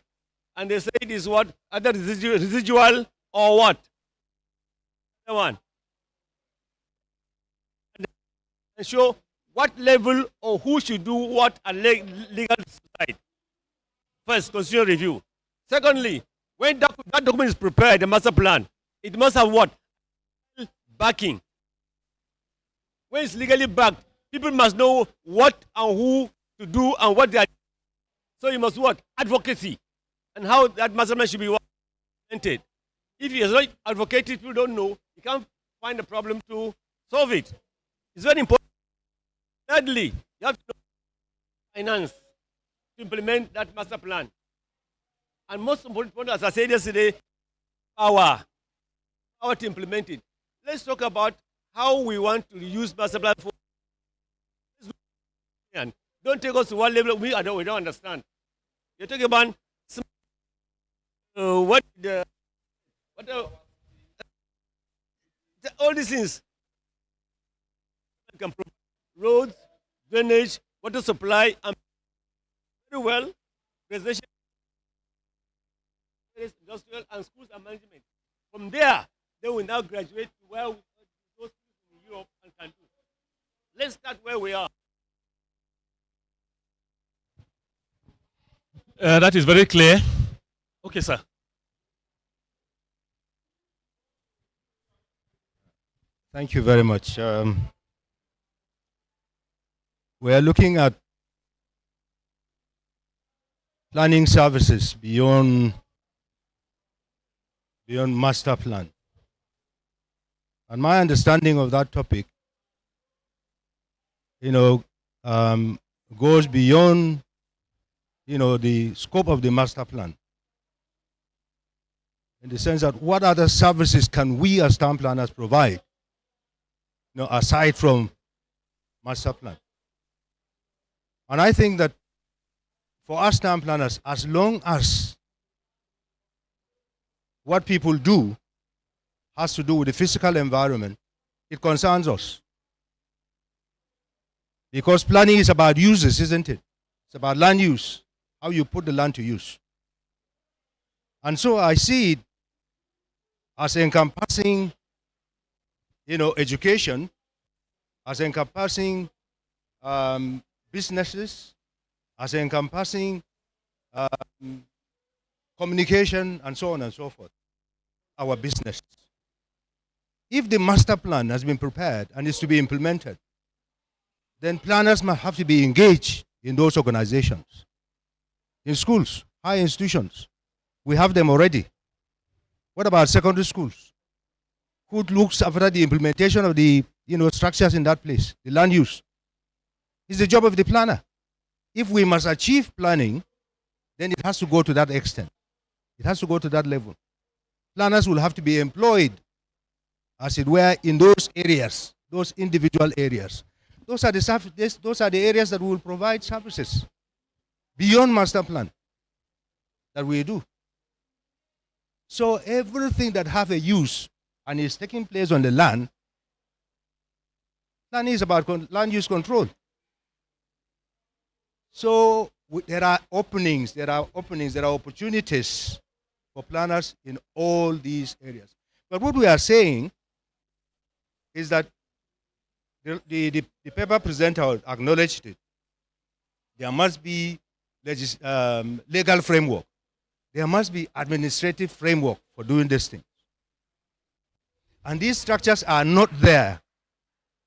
And they say it is what? Either residual or what? The one. And show what level or who should do what at legal side. First, constitutional review. Secondly, when that document is prepared, the master plan, it must have what? Backing. When it's legally backed, people must know what and who to do and what they are. So you must what? Advocacy. And how that master plan should be implemented. If he is not advocated, people don't know, you can't find a problem to solve it. It's very important. Thirdly, you have to know finance to implement that master plan. And most important, as I said yesterday, power to implement it. Let's talk about how we want to use master plan for. Don't take us to one level we don't understand. You're talking about all these things. Roads, drainage, water supply, and very well, residential, industrial, and schools and management. From there, they will now graduate to where those people in Europe and can do. Let's start where we are. That is very clear. Okay, sir. Thank you very much. We are looking at planning services beyond master plan. And my understanding of that topic, goes beyond, the scope of the master plan. In the sense that what other services can we as town planners provide, aside from master plan? And I think that for us town planners, as long as what people do has to do with the physical environment, it concerns us. Because planning is about uses, isn't it? It's about land use, how you put the land to use. And so I see it as encompassing, education, as encompassing businesses, as encompassing communication, and so on and so forth. Our business. If the master plan has been prepared and is to be implemented, then planners must have to be engaged in those organizations. In schools, higher institutions, we have them already. What about secondary schools? Who looks after the implementation of the structures in that place, the land use? It's the job of the planner. If we must achieve planning, then it has to go to that extent. It has to go to that level. Planners will have to be employed, as it were, in those areas, those individual areas. Those are the areas that will provide services beyond master plan that we do. So everything that have a use and is taking place on the land, planning is about land use control. So there are openings, there are opportunities for planners in all these areas. But what we are saying is that the paper presenter acknowledged it. There must be legal framework. There must be administrative framework for doing these things. And these structures are not there.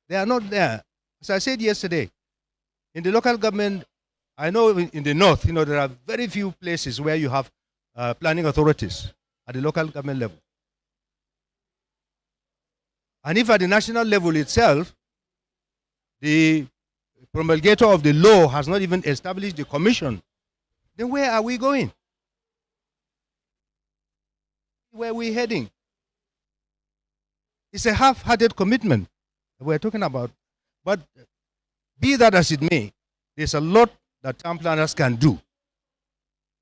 They are not there. As I said yesterday, in the local government, I know in the north, there are very few places where you have planning authorities at the local government level. And if at the national level itself, the promulgator of the law has not even established the commission, then where are we going? Where are we heading? It's a half-hearted commitment that we're talking about. But be that as it may, there's a lot that town planners can do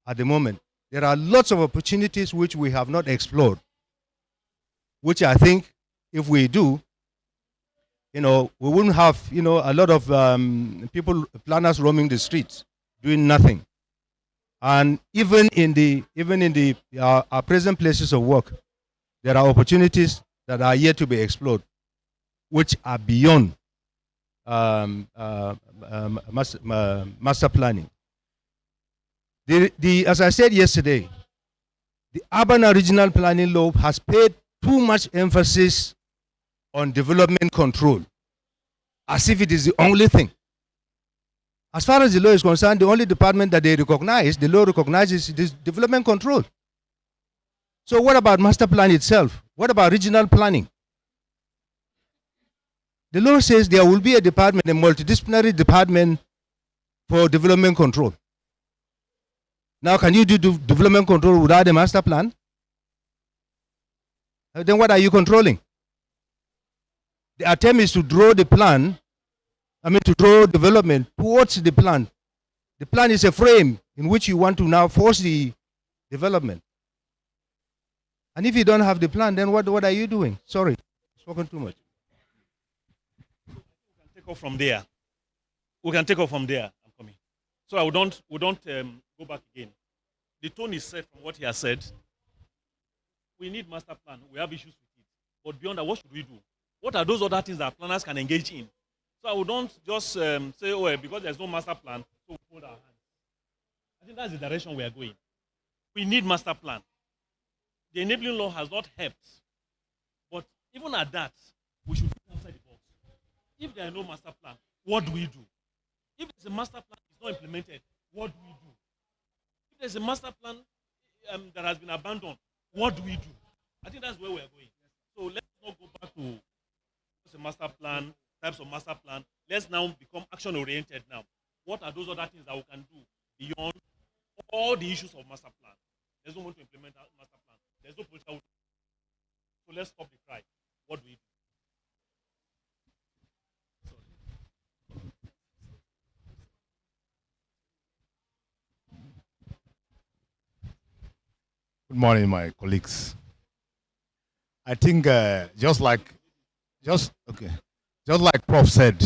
at the moment. There are lots of opportunities which we have not explored, which I think if we do, we wouldn't have, a lot of planners roaming the streets, doing nothing. And even in our present places of work, there are opportunities that are yet to be explored, which are beyond master planning. As I said yesterday, the urban and regional planning law has paid too much emphasis on development control, as if it is the only thing. As far as the law is concerned, the only department that the law recognizes is development control. So what about master plan itself? What about regional planning? The law says there will be a department, a multidisciplinary department for development control. Now, can you do development control without a master plan? Then what are you controlling? The attempt is to draw the plan, to draw development towards the plan. The plan is a frame in which you want to now force the development. And if you don't have the plan, then what are you doing? Sorry, I've spoken too much. We can take off from there. I'm coming. So we don't go back again. The tone is set from what he has said. We need master plan. We have issues with it. But beyond that, what should we do? What are those other things that planners can engage in? So we don't just say, because there's no master plan, so we hold our hands. I think that's the direction we are going. We need master plan. The enabling law has not helped. But even at that, we should think outside the box. If there is no master plan, what do we do? If there's a master plan is not implemented, what do we do? If there's a master plan that has been abandoned, what do we do? I think that's where we are going. So let's not go back to a master plan, types of master plan. Let's now become action-oriented now. What are those other things that we can do beyond all the issues of master plan? There's no one to implement that master plan. There's no political. So let's stop the cry. What do we do? Good morning, my colleagues. I think just like Just okay. Just like Prof said,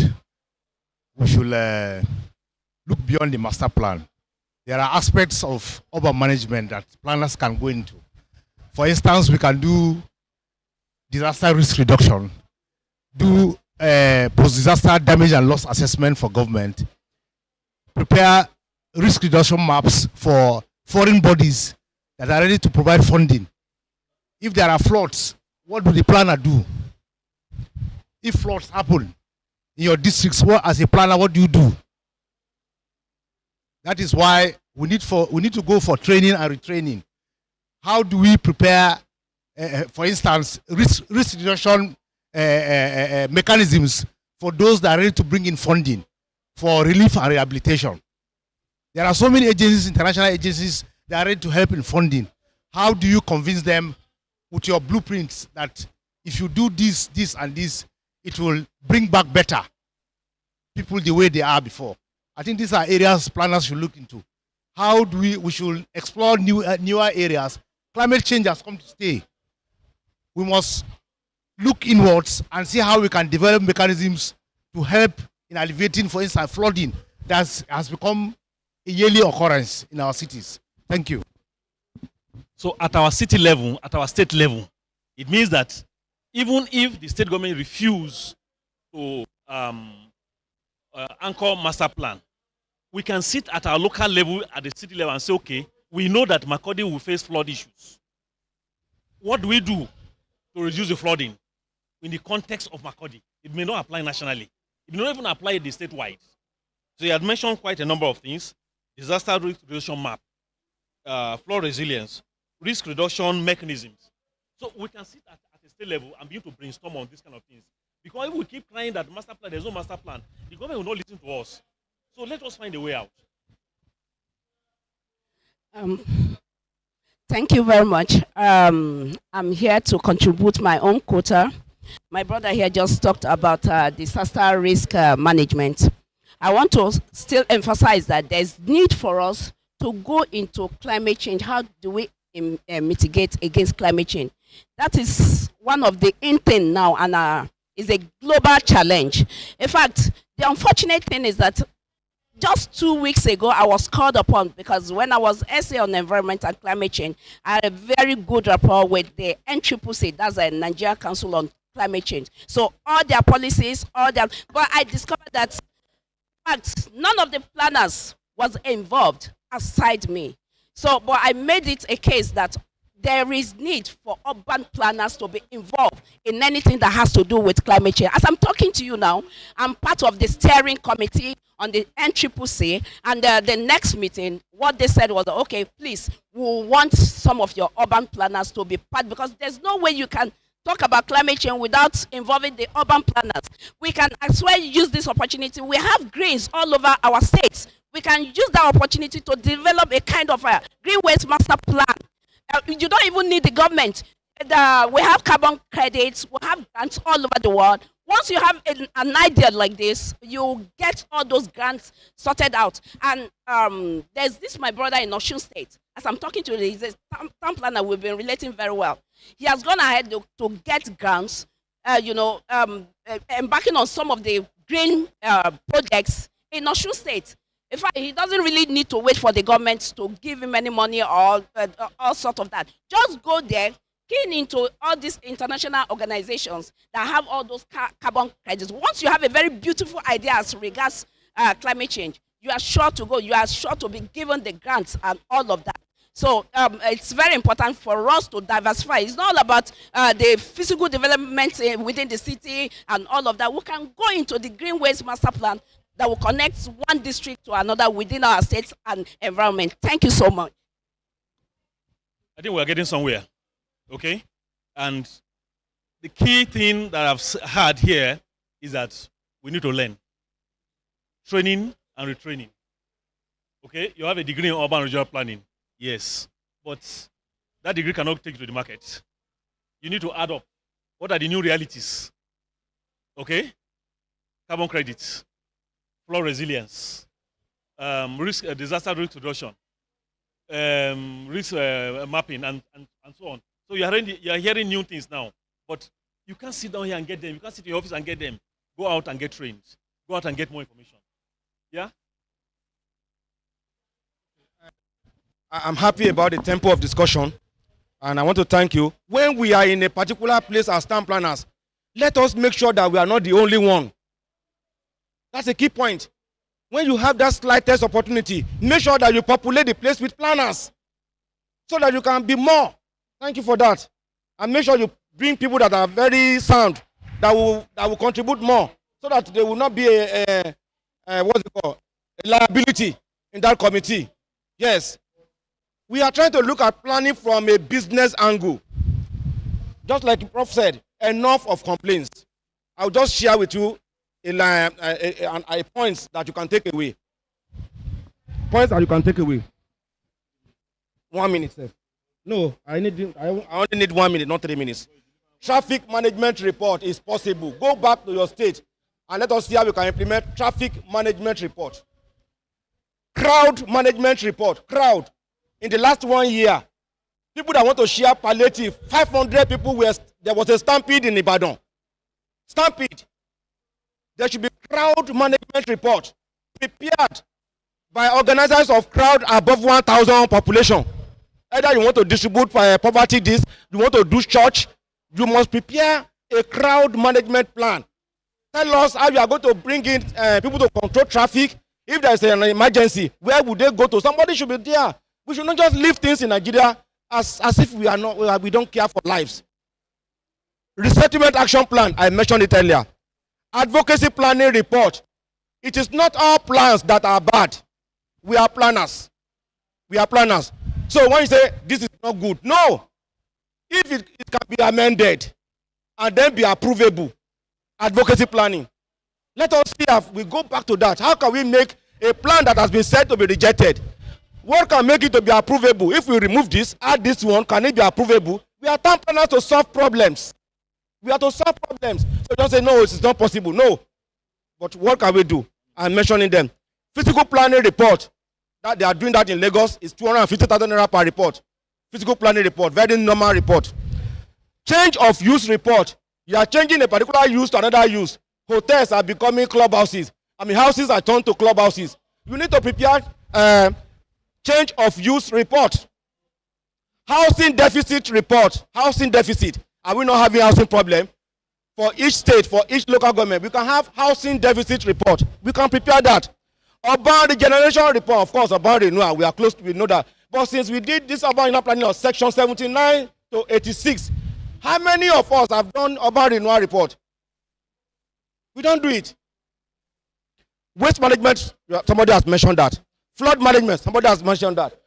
we should look beyond the master plan. There are aspects of urban management that planners can go into. For instance, we can do disaster risk reduction, do post-disaster damage and loss assessment for government, prepare risk reduction maps for foreign bodies that are ready to provide funding. If there are floods, what do the planner do? If floods happen in your districts, as a planner, what do you do? That is why we need to go for training and retraining. How do we prepare, for instance, risk reduction mechanisms for those that are ready to bring in funding for relief and rehabilitation? There are so many agencies, international agencies, that are ready to help in funding. How do you convince them with your blueprints that if you do this, this, and this, it will bring back better people the way they are before? I think these are areas planners should look into. How do we should explore newer areas. Climate change has come to stay. We must look inwards and see how we can develop mechanisms to help in alleviating, for instance, flooding that has become a yearly occurrence in our cities. Thank you. So at our city level, at our state level, it means that even if the state government refuse to anchor master plan, we can sit at our local level, at the city level, and say, okay, we know that MAKURDI will face flood issues. What do we do to reduce the flooding in the context of MAKURDI? It may not apply nationally. It may not even apply at the statewide. So you had mentioned quite a number of things: disaster risk reduction map, flood resilience, risk reduction mechanisms. So we can sit at a state level and begin to brainstorm on these kind of things. Because if we keep crying that master plan, there's no master plan, the government will not listen to us. So let us find a way out. Thank you very much. I'm here to contribute my own quota. My brother here just talked about disaster risk management. I want to still emphasize that there's need for us to go into climate change. How do we mitigate against climate change? That is one of the in thing now, and is a global challenge. In fact, the unfortunate thing is that just 2 weeks ago, I was called upon because when I was essay on environment and climate change, I had a very good rapport with the MCCC, that's the Nigeria Council on Climate Change. So all their policies, but I discovered that in fact, none of the planners was involved aside me. So, but I made it a case that there is need for urban planners to be involved in anything that has to do with climate change. As I'm talking to you now, I'm part of the steering committee on the MCCC, and the next meeting, what they said was, okay, please, we want some of your urban planners to be part, because there's no way you can talk about climate change without involving the urban planners. We can as well use this opportunity. We have greens all over our states. We can use that opportunity to develop a kind of a green waste master plan. You don't even need the government. We have carbon credits, we have grants all over the world. Once you have an idea like this, you get all those grants sorted out. And there's this, my brother in Osun State. As I'm talking to you, he's a town planner. We've been relating very well. He has gone ahead to get grants, embarking on some of the green projects in Osun State. In fact, he doesn't really need to wait for the government to give him any money or all sort of that. Just go there, keen into all these international organizations that have all those carbon credits. Once you have a very beautiful idea as regards climate change, you are sure to go. You are sure to be given the grants and all of that. So it's very important for us to diversify. It's not all about the physical development within the city and all of that. We can go into the Green Waste Master Plan that will connect one district to another within our states and environment. Thank you so much. I think we're getting somewhere, okay? And the key thing that I've heard here is that we need to learn. Training and retraining. Okay, you have a degree in urban regional planning. Yes, but that degree cannot take you to the market. You need to add up. What are the new realities? Okay? Carbon credits, flood resilience, disaster risk reduction, risk mapping, and so on. So you are hearing new things now. But You can't sit down here and get them. You can't sit in your office and get them. Go out and get trained. Go out and get more information. Yeah? I'm happy about the tempo of discussion, and I want to thank you. When we are in a particular place as town planners, let us make sure that we are not the only one. That's a key point. When you have that slightest opportunity, make sure that you populate the place with planners so that you can be more. Thank you for that. And make sure you bring people that are very sound, that will contribute more, so that there will not be a liability in that committee. Yes. We are trying to look at planning from a business angle. Just like the Prof said, enough of complaints. I'll just share with you a points that you can take away. Points that you can take away. 1 minute, sir. No, I only need 1 minute, not 3 minutes. Traffic management report is possible. Go back to your state and let us see how we can implement traffic management report. Crowd management report. Crowd. In the last 1 year, people that want to share palliative, 500 people there was a stampede in Ibadan. Stampede. There should be crowd management report prepared by organizers of crowd above 1,000 population. Either you want to distribute poverty this, you want to do church, you must prepare a crowd management plan. Tell us how you are going to bring in people to control traffic. If there is an emergency, where would they go to? Somebody should be there. We should not just leave things in Nigeria as if we don't care for lives. Resettlement action plan, I mentioned it earlier. Advocacy planning report. It is not all plans that are bad. We are planners. We are planners. So when you say this is not good, no. If it can be amended and then be approvable, advocacy planning. Let us see if we go back to that. How can we make a plan that has been said to be rejected? What can make it to be approvable? If we remove this, add this one, can it be approvable? We are town planners to solve problems. We are to solve problems. So don't say, no, it's not possible. No. But what can we do? I'm mentioning them. Physical planning report. That they are doing that in Lagos is 250,000 naira per report. Physical planning report, very normal report. Change of use report. You are changing a particular use to another use. Hotels are becoming clubhouses. Houses are turned to clubhouses. You need to prepare change of use report. Housing deficit report. Housing deficit. Are we not having housing problem? For each state, for each local government, we can have housing deficit report. We can prepare that. Urban regeneration report, of course, urban renewal, we are close to, we know that. But since we did this urban renewal planning of section 79 to 86, how many of us have done urban renewal report? We don't do it. Waste management, somebody has mentioned that. Flood management, somebody has mentioned that.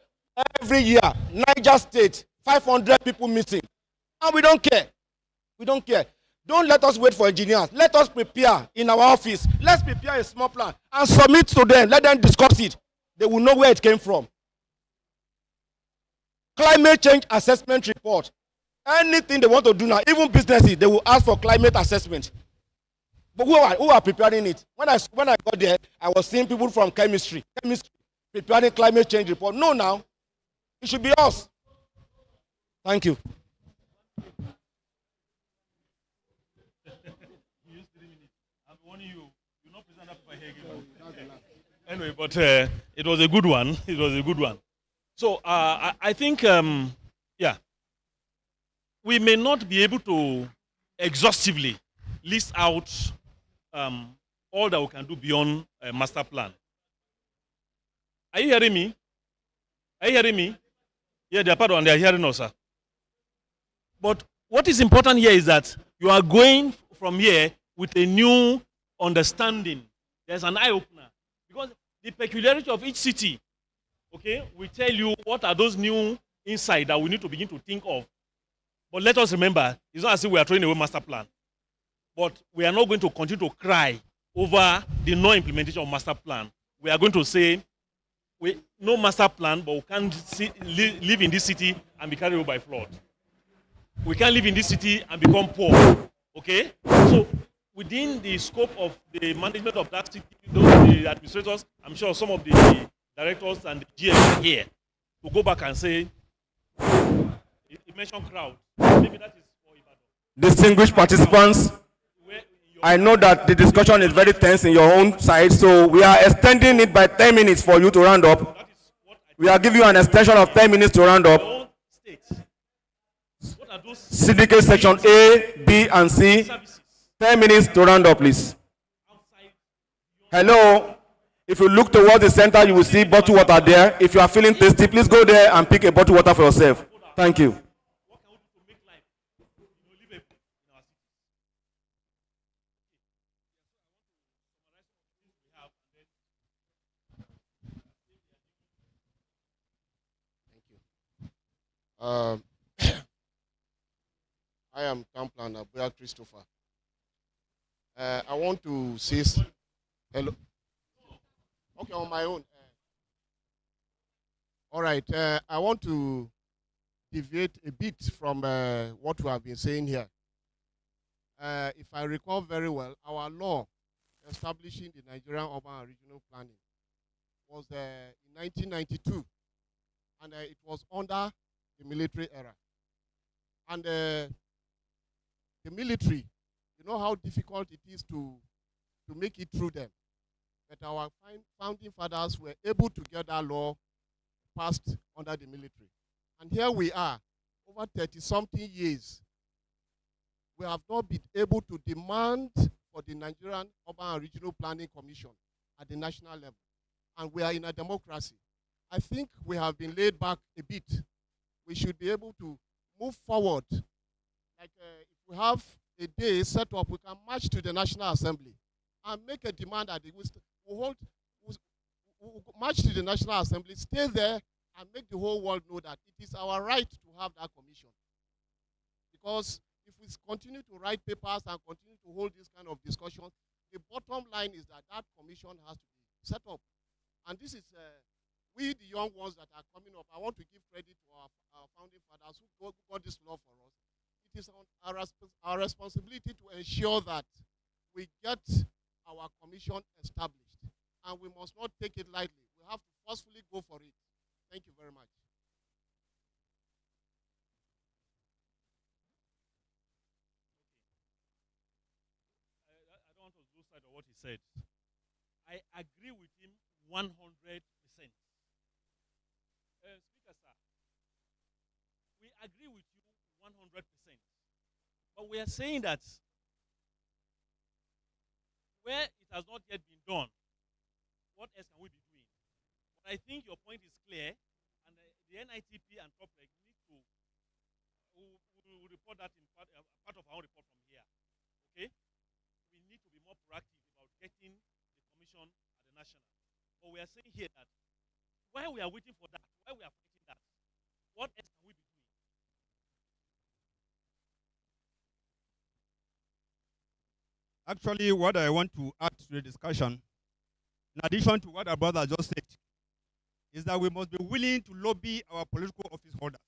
Every year, Niger State, 500 people missing. And we don't care. We don't care. Don't let us wait for engineers. Let us prepare in our office. Let's prepare a small plan and submit to them. Let them discuss it. They will know where it came from. Climate change assessment report. Anything they want to do now, even businesses, they will ask for climate assessment. But who are preparing it? When I got there, I was seeing people from chemistry preparing climate change report. No, now it should be us. Thank you. Anyway, but it was a good one. It was a good one. So I think, yeah, we may not be able to exhaustively list out all that we can do beyond a master plan. Are you hearing me? Are you hearing me? Yeah, they are part of, and they are hearing us, sir. But what is important here is that you are going from here with a new understanding. There's an eye-opener. Because the peculiarity of each city, okay, will tell you what are those new insights that we need to begin to think of. But let us remember, it's not as if we are throwing away master plan. But we are not going to continue to cry over the non-implementation of master plan. We are going to say, no master plan, but we can't live in this city and be carried away by flood. We can't live in this city and become poor. Okay? So within the scope of the management of that city, the administrators, I'm sure some of the directors and the GMs are here to go back and say, you mentioned crowd. Maybe that is for Ibadan. Distinguished participants, I know that the discussion is very tense in your own side, so we are extending it by 10 minutes for you to round up. We are giving you an extension of 10 minutes to round up. Syndicate section A, B, and C. 10 minutes to round up, please. Hello. If you look towards the center, you will see bottled water there. If you are feeling thirsty, please go there and pick a bottled water for yourself. Thank you. I am town planner, Boya Christopher. I want to say hello. Okay, on my own. All right, I want to deviate a bit from what we have been saying here. If I recall very well, our law establishing the Nigerian Urban and Regional Planning was in 1992, and it was under the military era. And the military, you know how difficult it is to make it through them. But our founding fathers were able to get that law passed under the military. And here we are, over 30-something years. We have not been able to demand for the Nigerian Urban and Regional Planning Commission at the national level. And we are in a democracy. I think we have been laid back a bit. We should be able to move forward. Like if we have a day set up, we can march to the National Assembly and make a demand that we'll march to the National Assembly, stay there, and make the whole world know that it is our right to have that commission. Because if we continue to write papers and continue to hold this kind of discussions, the bottom line is that that commission has to be set up. And this is, we the young ones that are coming up, I want to give credit to our founding fathers who got this law for us. It is our responsibility to ensure that we get our commission established. And we must not take it lightly. We have to forcefully go for it. Thank you very much. I don't want to lose sight of what he said. I agree with him 100%. Speaker, sir, we agree with you 100%. But we are saying that where it has not yet been done, what else can we be doing? But I think your point is clear, and the NITP and TOPREC need to we'll report that in part of our report from here. Okay? We need to be more proactive about getting the commission at the national. But we are saying here that while we are waiting for that, while we are fighting that, what else can we be doing? Actually, what I want to add to the discussion, in addition to what our brother just said, is that we must be willing to lobby our political office holders.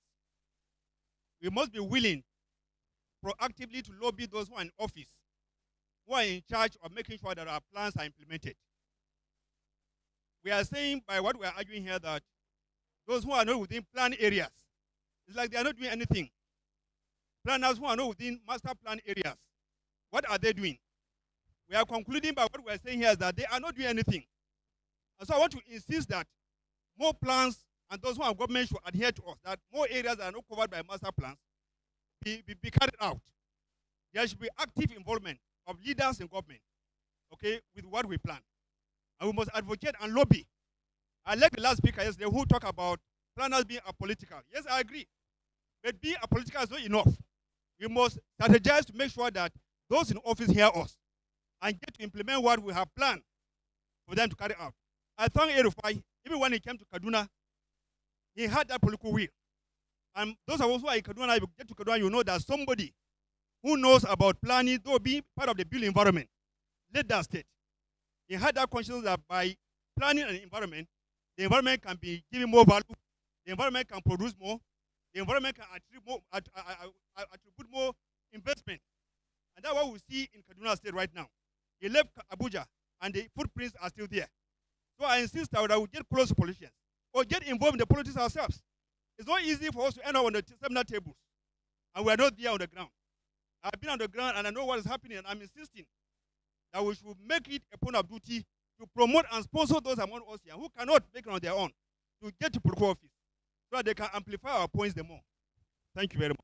We must be willing proactively to lobby those who are in office, who are in charge of making sure that our plans are implemented. We are saying by what we are arguing here that those who are not within plan areas, it's like they are not doing anything. Planners who are not within master plan areas, what are they doing? We are concluding by what we are saying here is that they are not doing anything. And so I want to insist that more plans and those who are government should adhere to us, that more areas that are not covered by master plans be carried out. There should be active involvement of leaders in government, okay, with what we plan. And we must advocate and lobby. I like the last speaker yesterday who talked about planners being apolitical. Yes, I agree. But being apolitical is not enough. We must strategize to make sure that those in office hear us and get to implement what we have planned for them to carry out. I thank Erufai, even when he came to Kaduna, he had that political will. And those of us who are in Kaduna, if you get to Kaduna, you know that somebody who knows about planning, though being part of the built environment, led that state. He had that consciousness that by planning an environment, the environment can be given more value, the environment can produce more, the environment can attribute more investment. And that's what we see in Kaduna State right now. He left Abuja, and the footprints are still there. So I insist that we get close to politicians, or get involved in the politics ourselves. It's not easy for us to end up on the seminar tables, and we are not there on the ground. I've been on the ground and I know what is happening, and I'm insisting that we should make it a point of duty to promote and sponsor those among us here who cannot make it on their own to get to political office so that they can amplify our points the more. Thank you very much.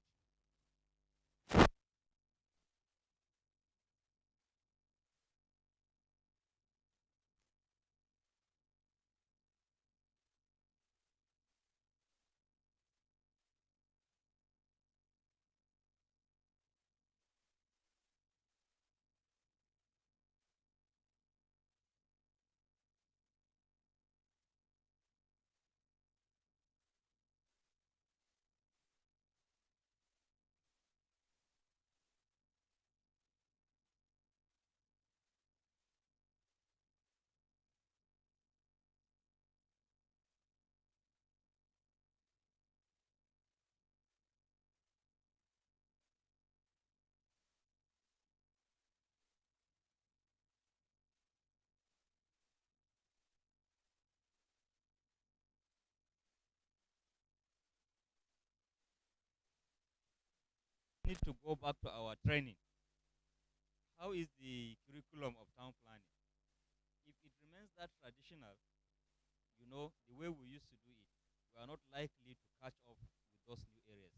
Need to go back to our training. How is the curriculum of town planning? If it remains that traditional, you know, the way we used to do it, we are not likely to catch up with those new areas.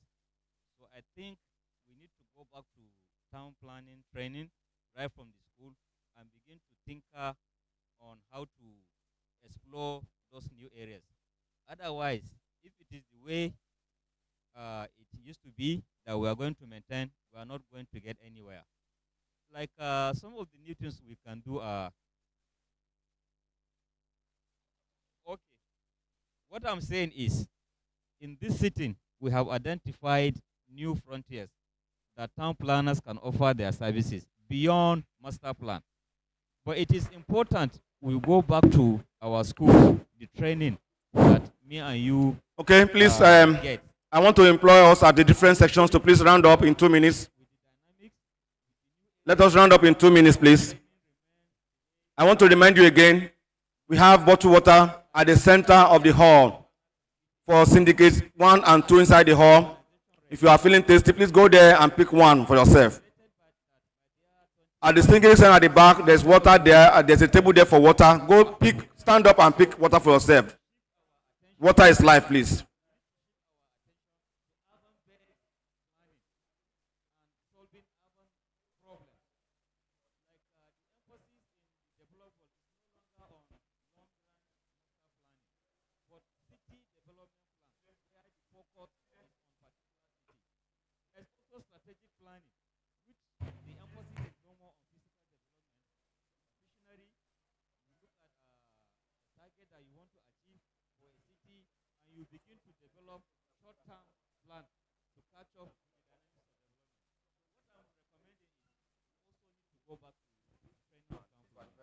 So I think we need to go back to town planning training right from the school and begin to think on how to explore those new areas. Otherwise, if it is the way it used to be that we are going to maintain, we are not going to get anywhere. Like some of the new things we can do are, okay, what I'm saying is, in this sitting, we have identified new frontiers that town planners can offer their services beyond master plan. But it is important we go back to our schools, the training that me and you Okay, please, get. I want to employ us at the different sections to please round up in 2 minutes. Let us round up in 2 minutes, please. I want to remind you again, we have bottled water at the center of the hall for syndicates 1 and 2 inside the hall. If you are feeling thirsty, please go there and pick one for yourself. At the syndicate center at the back, there's water there. There's a table there for water. Go pick, stand up and pick water for yourself. Water is life, please. Strategic planning, which the emphasis is no more on physical development. Visionary, you look at a target that you want to achieve for a city, and you begin to develop short-term plan to catch up with the dynamics of development. What I'm recommending is also need to go back to training of town planning.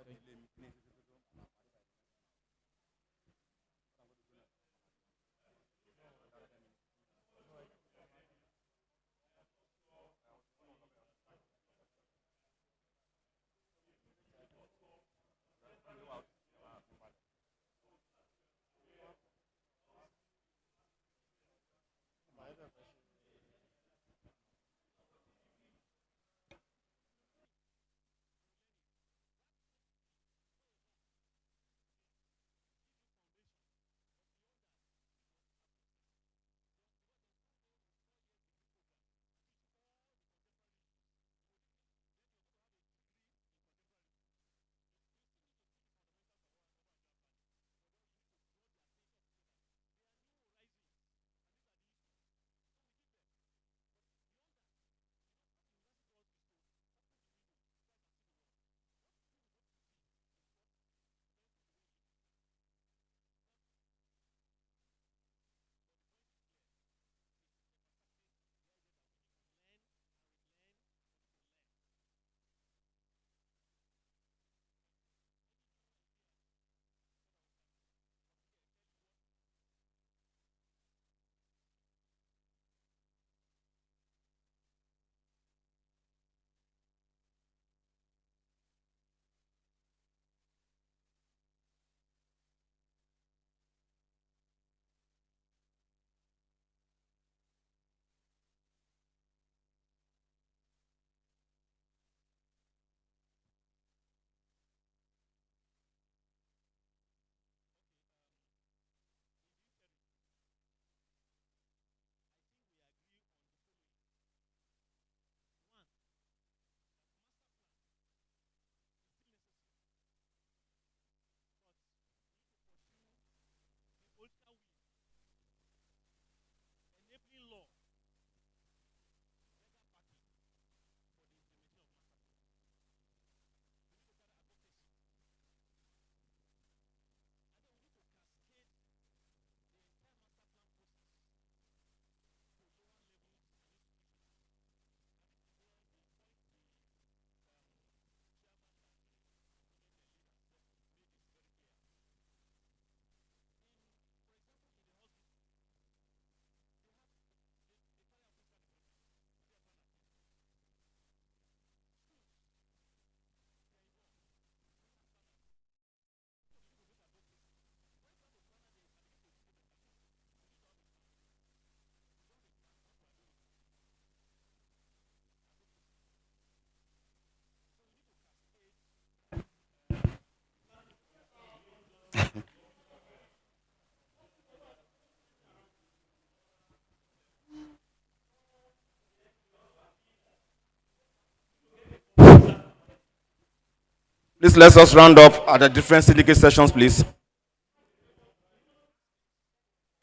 Please let us round up at the different syndicate sessions, please.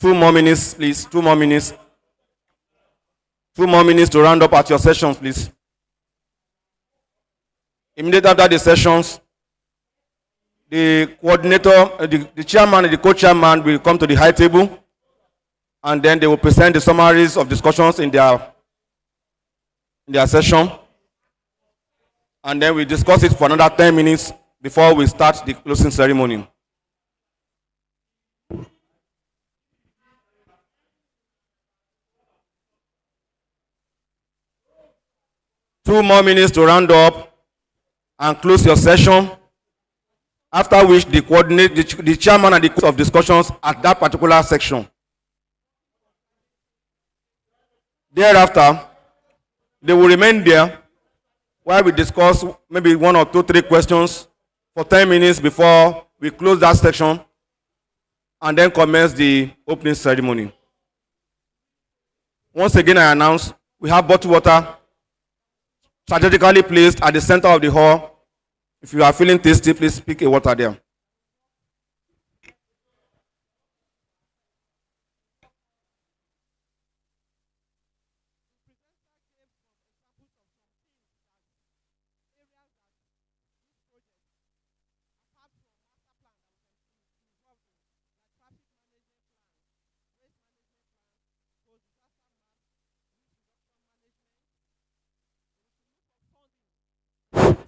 2 more minutes, please. 2 more minutes. 2 more minutes to round up at your sessions, please. Immediately after the sessions, the coordinator, the chairman and the co-chairman will come to the high table, and then they will present the summaries of discussions in their session. And then we discuss it for another 10 minutes before we start the closing ceremony. Two more minutes to round up and close your session, after which the chairman and the course of discussions at that particular section. Thereafter, they will remain there while we discuss maybe 1 or 2, 3 questions for 10 minutes before we close that section and then commence the opening ceremony. Once again, I announce we have bottled water strategically placed at the center of the hall. If you are feeling thirsty, please pick a water there.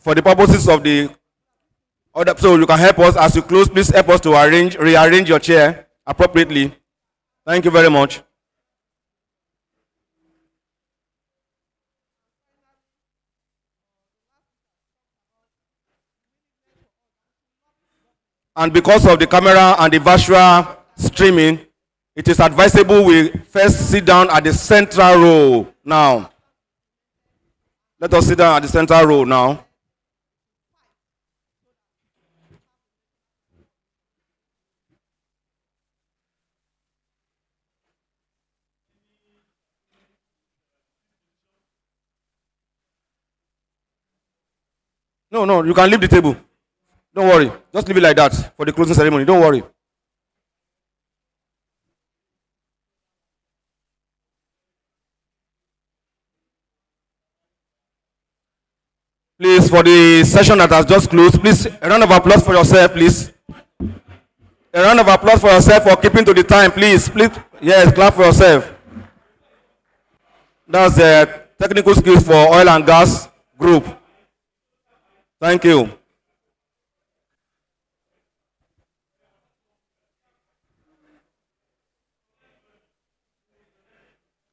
For the purposes of the order, so you can help us as you close, please help us to rearrange your chair appropriately. Thank you very much. And because of the camera and the virtual streaming, it is advisable we first sit down at the central row now. Let us sit down at the central row now. No, you can leave the table. Don't worry. Just leave it like that for the closing ceremony. Don't worry. Please, for the session that has just closed, please, a round of applause for yourself, please. A round of applause for yourself for keeping to the time, please. Please, yes, clap for yourself. That's the technical skills for oil and gas group. Thank you.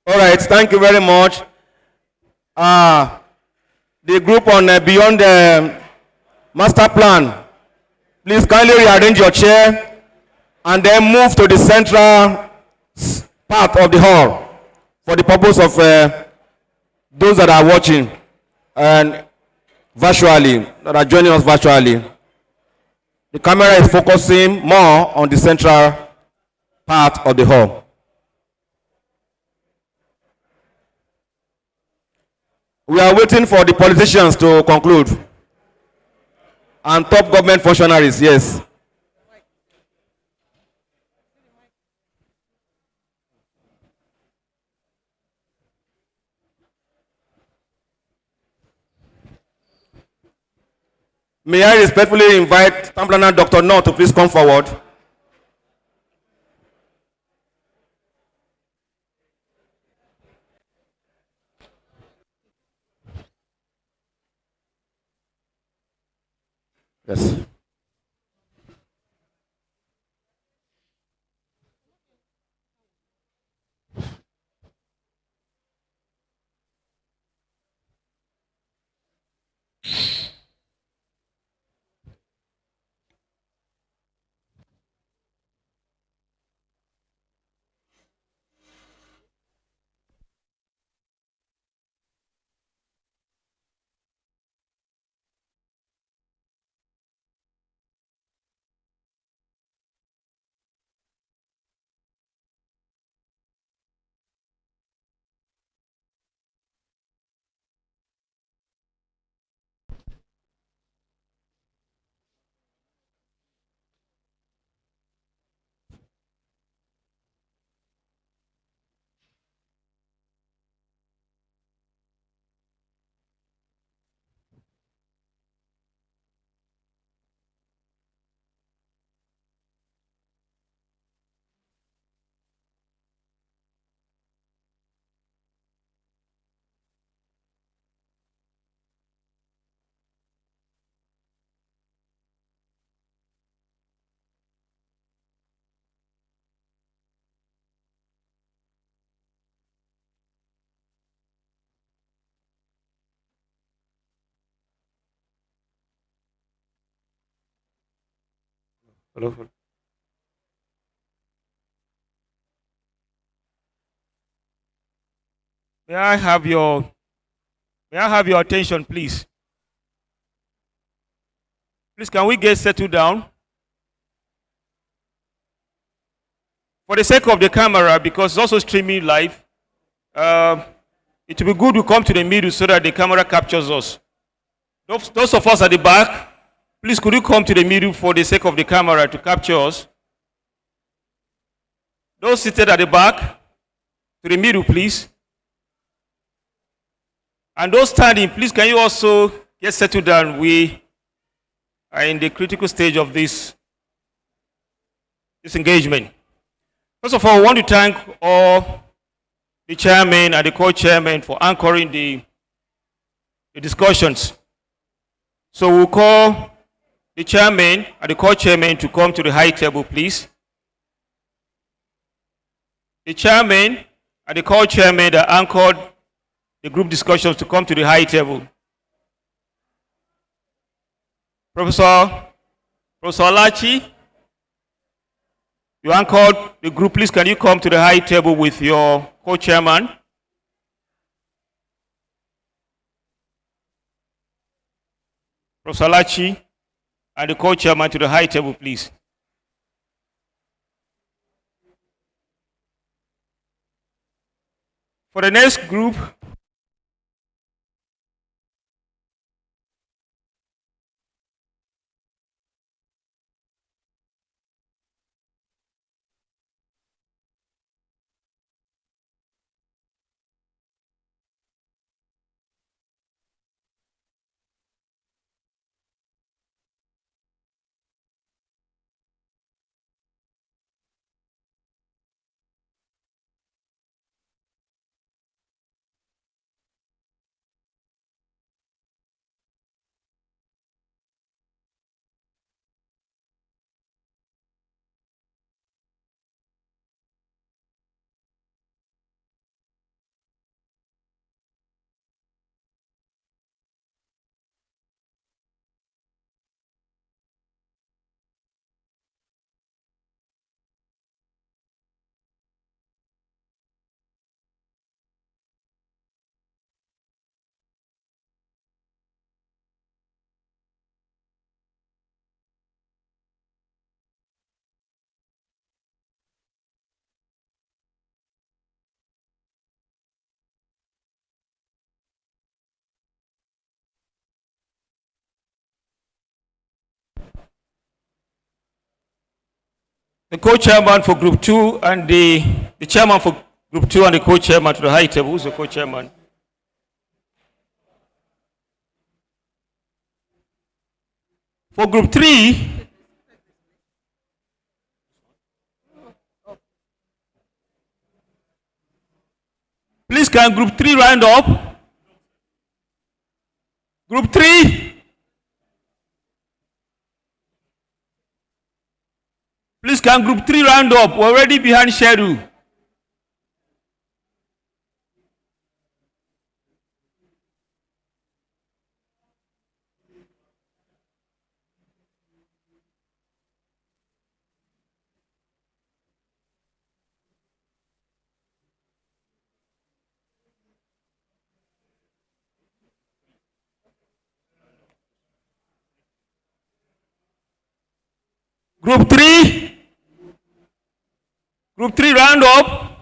All right, thank you very much. The group on Beyond the Master Plan, please kindly rearrange your chair and then move to the central part of the hall for the purpose of those that are watching and virtually, that are joining us virtually. The camera is focusing more on the central part of the hall. We are waiting for the politicians to conclude. And top government functionaries, yes. May I respectfully invite Tamplana Dr. No to please come forward. Yes. Hello. May I have your attention, please? Please, can we get settled down? For the sake of the camera, because it's also streaming live, it will be good to come to the middle so that the camera captures us. Those of us at the back, please could you come to the middle for the sake of the camera to capture us? Those seated at the back, to the middle, please. And those standing, please can you also get settled down? We are in the critical stage of this engagement. First of all, I want to thank all the chairman and the co-chairman for anchoring the discussions. So we'll call the chairman and the co-chairman to come to the high table, please. The chairman and the co-chairman that anchored the group discussions to come to the high table. Professor Olachi, you anchored the group. Please, can you come to the high table with your co-chairman? Professor Olachi and the co-chairman to the high table, please. For the next group, the co-chairman for group 2 and the chairman for group 2 and the co-chairman to the high table. Who's the co-chairman? For group 3, please can group 3 round up? Group 3? Please can group 3 round up? We're already behind schedule. Group 3? Group 3 round up?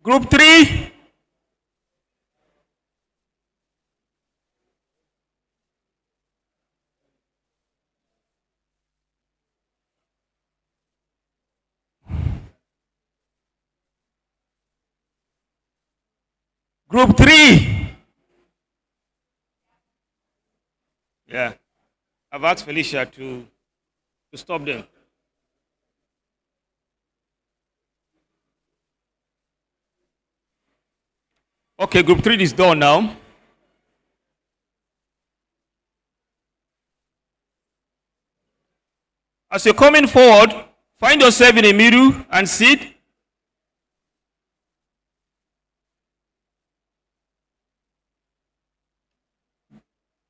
Group 3? Group 3? Yeah. I've asked Felicia to stop them. Okay, group 3 is done now. As you're coming forward, find yourself in the middle and sit.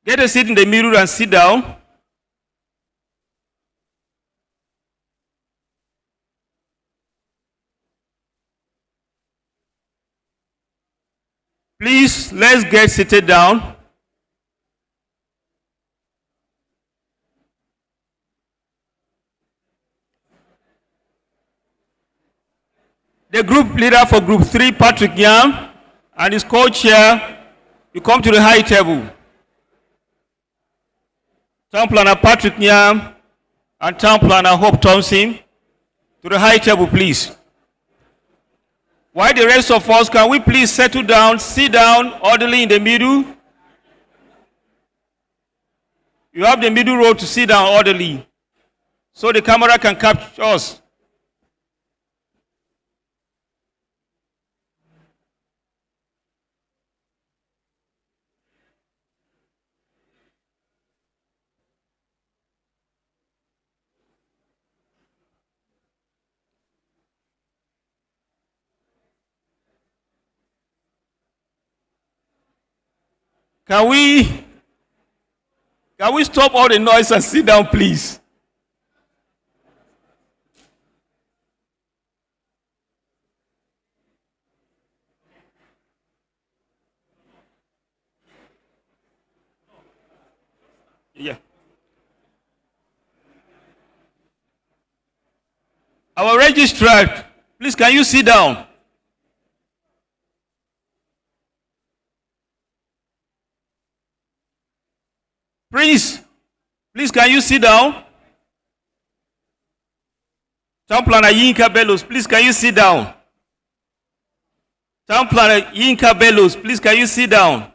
Get a seat in the middle and sit down. Please, let's get seated down. The group leader for Group 3, Patrick Yam, and his co-chair, you come to the high table. Town Planner Patrick Yam and Town Planner Hope Thompson, to the high table, please. While the rest of us, can we please settle down, sit down, orderly in the middle? You have the middle row to sit down orderly, so the camera can capture us. Can we stop all the noise and sit down, please? Yeah. Our registrar, please, can you sit down? Please, can you sit down? Town Planner Yinka Bellows, please, can you sit down? Town Planner Yinka Bellows, please, can you sit down?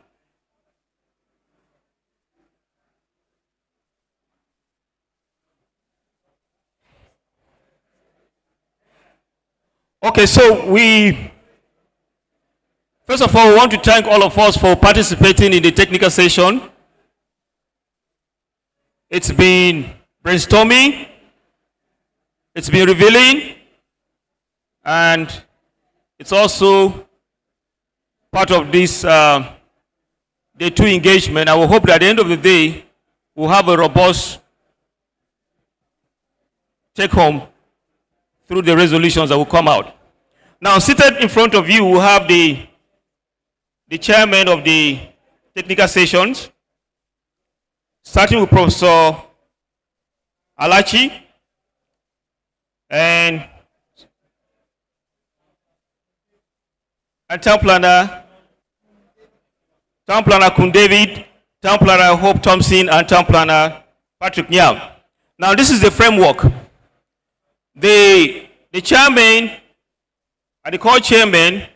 Okay, so first of all, we want to thank all of us for participating in the technical session. It's been brainstorming, it's been revealing, and it's also part of this day 2 engagement. I will hope that at the end of the day, we'll have a robust take home through the resolutions that will come out. Now, seated in front of you, we have the chairman of the technical sessions, starting with Professor Alachi and Town Planner Kun David, Town Planner Hope Thompson, and Town Planner Patrick Nyam. Now, this is the framework. The chairman and the co-chairman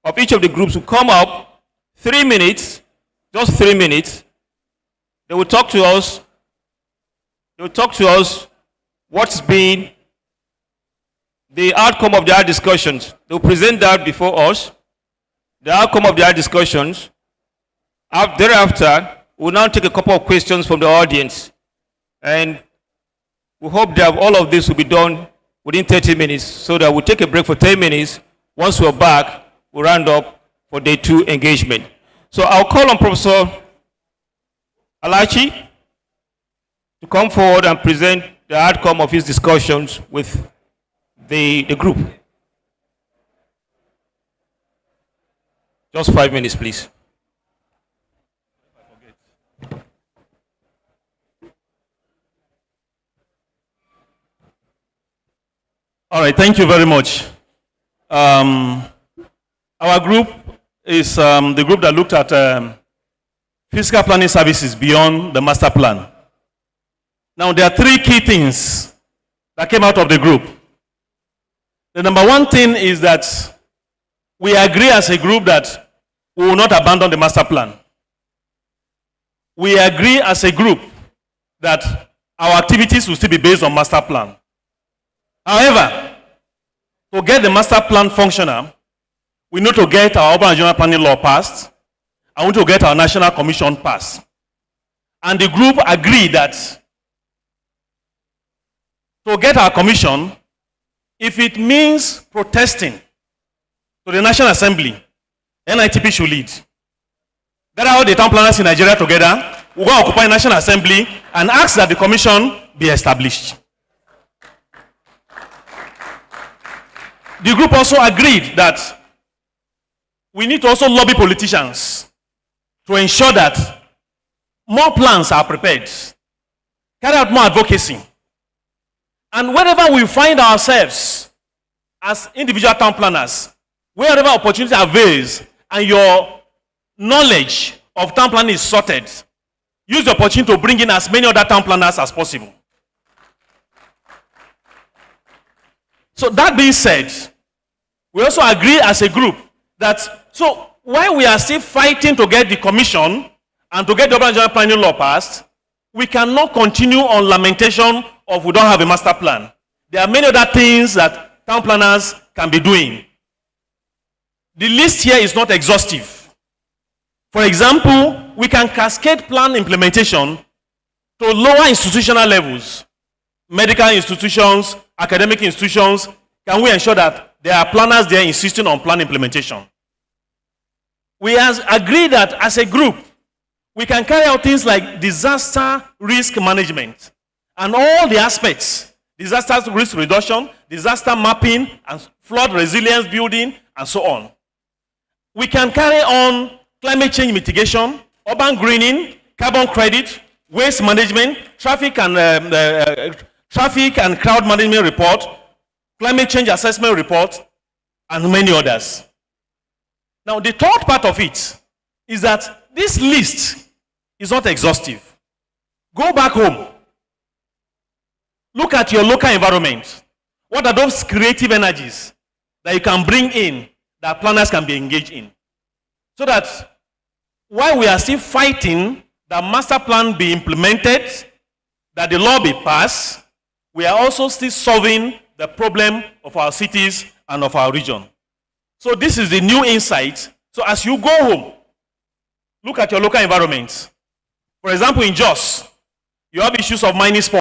of each of the groups will come up 3 minutes, just 3 minutes. They will talk to us. They will talk to us what's been the outcome of their discussions. They will present that before us, the outcome of their discussions. Thereafter, we'll now take a couple of questions from the audience. And we hope that all of this will be done within 30 minutes, so that we'll take a break for 10 minutes. Once we're back, we'll round up for day 2 engagement. So I'll call on Professor Alachi to come forward and present the outcome of his discussions with the group. Just 5 minutes, please. All right, thank you very much. Our group is the group that looked at fiscal planning services beyond the master plan. Now, there are 3 key things that came out of the group. The number 1 thing is that we agree as a group that we will not abandon the master plan. We agree as a group that our activities will still be based on master plan. However, to get the master plan functional, we need to get our urban and regional planning law passed, and we need to get our national commission passed. And the group agreed that to get our commission, if it means protesting to the National Assembly, NITP should lead. Gather all the town planners in Nigeria together we'll go occupy National Assembly and ask that the commission be established. The group also agreed that we need to also lobby politicians to ensure that more plans are prepared, carry out more advocacy. And wherever we find ourselves as individual town planners, wherever opportunity avails and your knowledge of town planning is sorted, use the opportunity to bring in as many other town planners as possible. So that being said, we also agree as a group that, so while we are still fighting to get the commission and to get the urban general planning law passed, we cannot continue on lamentation of we don't have a master plan. There are many other things that town planners can be doing. The list here is not exhaustive. For example, we can cascade plan implementation to lower institutional levels. Medical institutions, academic institutions, can we ensure that there are planners there insisting on plan implementation? We have agreed that as a group, we can carry out things like disaster risk management and all the aspects, disaster risk reduction, disaster mapping, and flood resilience building, and so on. We can carry on climate change mitigation, urban greening, carbon credit, waste management, traffic and crowd management report, climate change assessment report, and many others. Now, the third part of it is that this list is not exhaustive. Go back home. Look at your local environment. What are those creative energies that you can bring in that planners can be engaged in? So that while we are still fighting that master plan be implemented, that the law be passed, we are also still solving the problem of our cities and of our region. So this is the new insight. So as you go home, look at your local environment. For example, in Jos, you have issues of mining spots.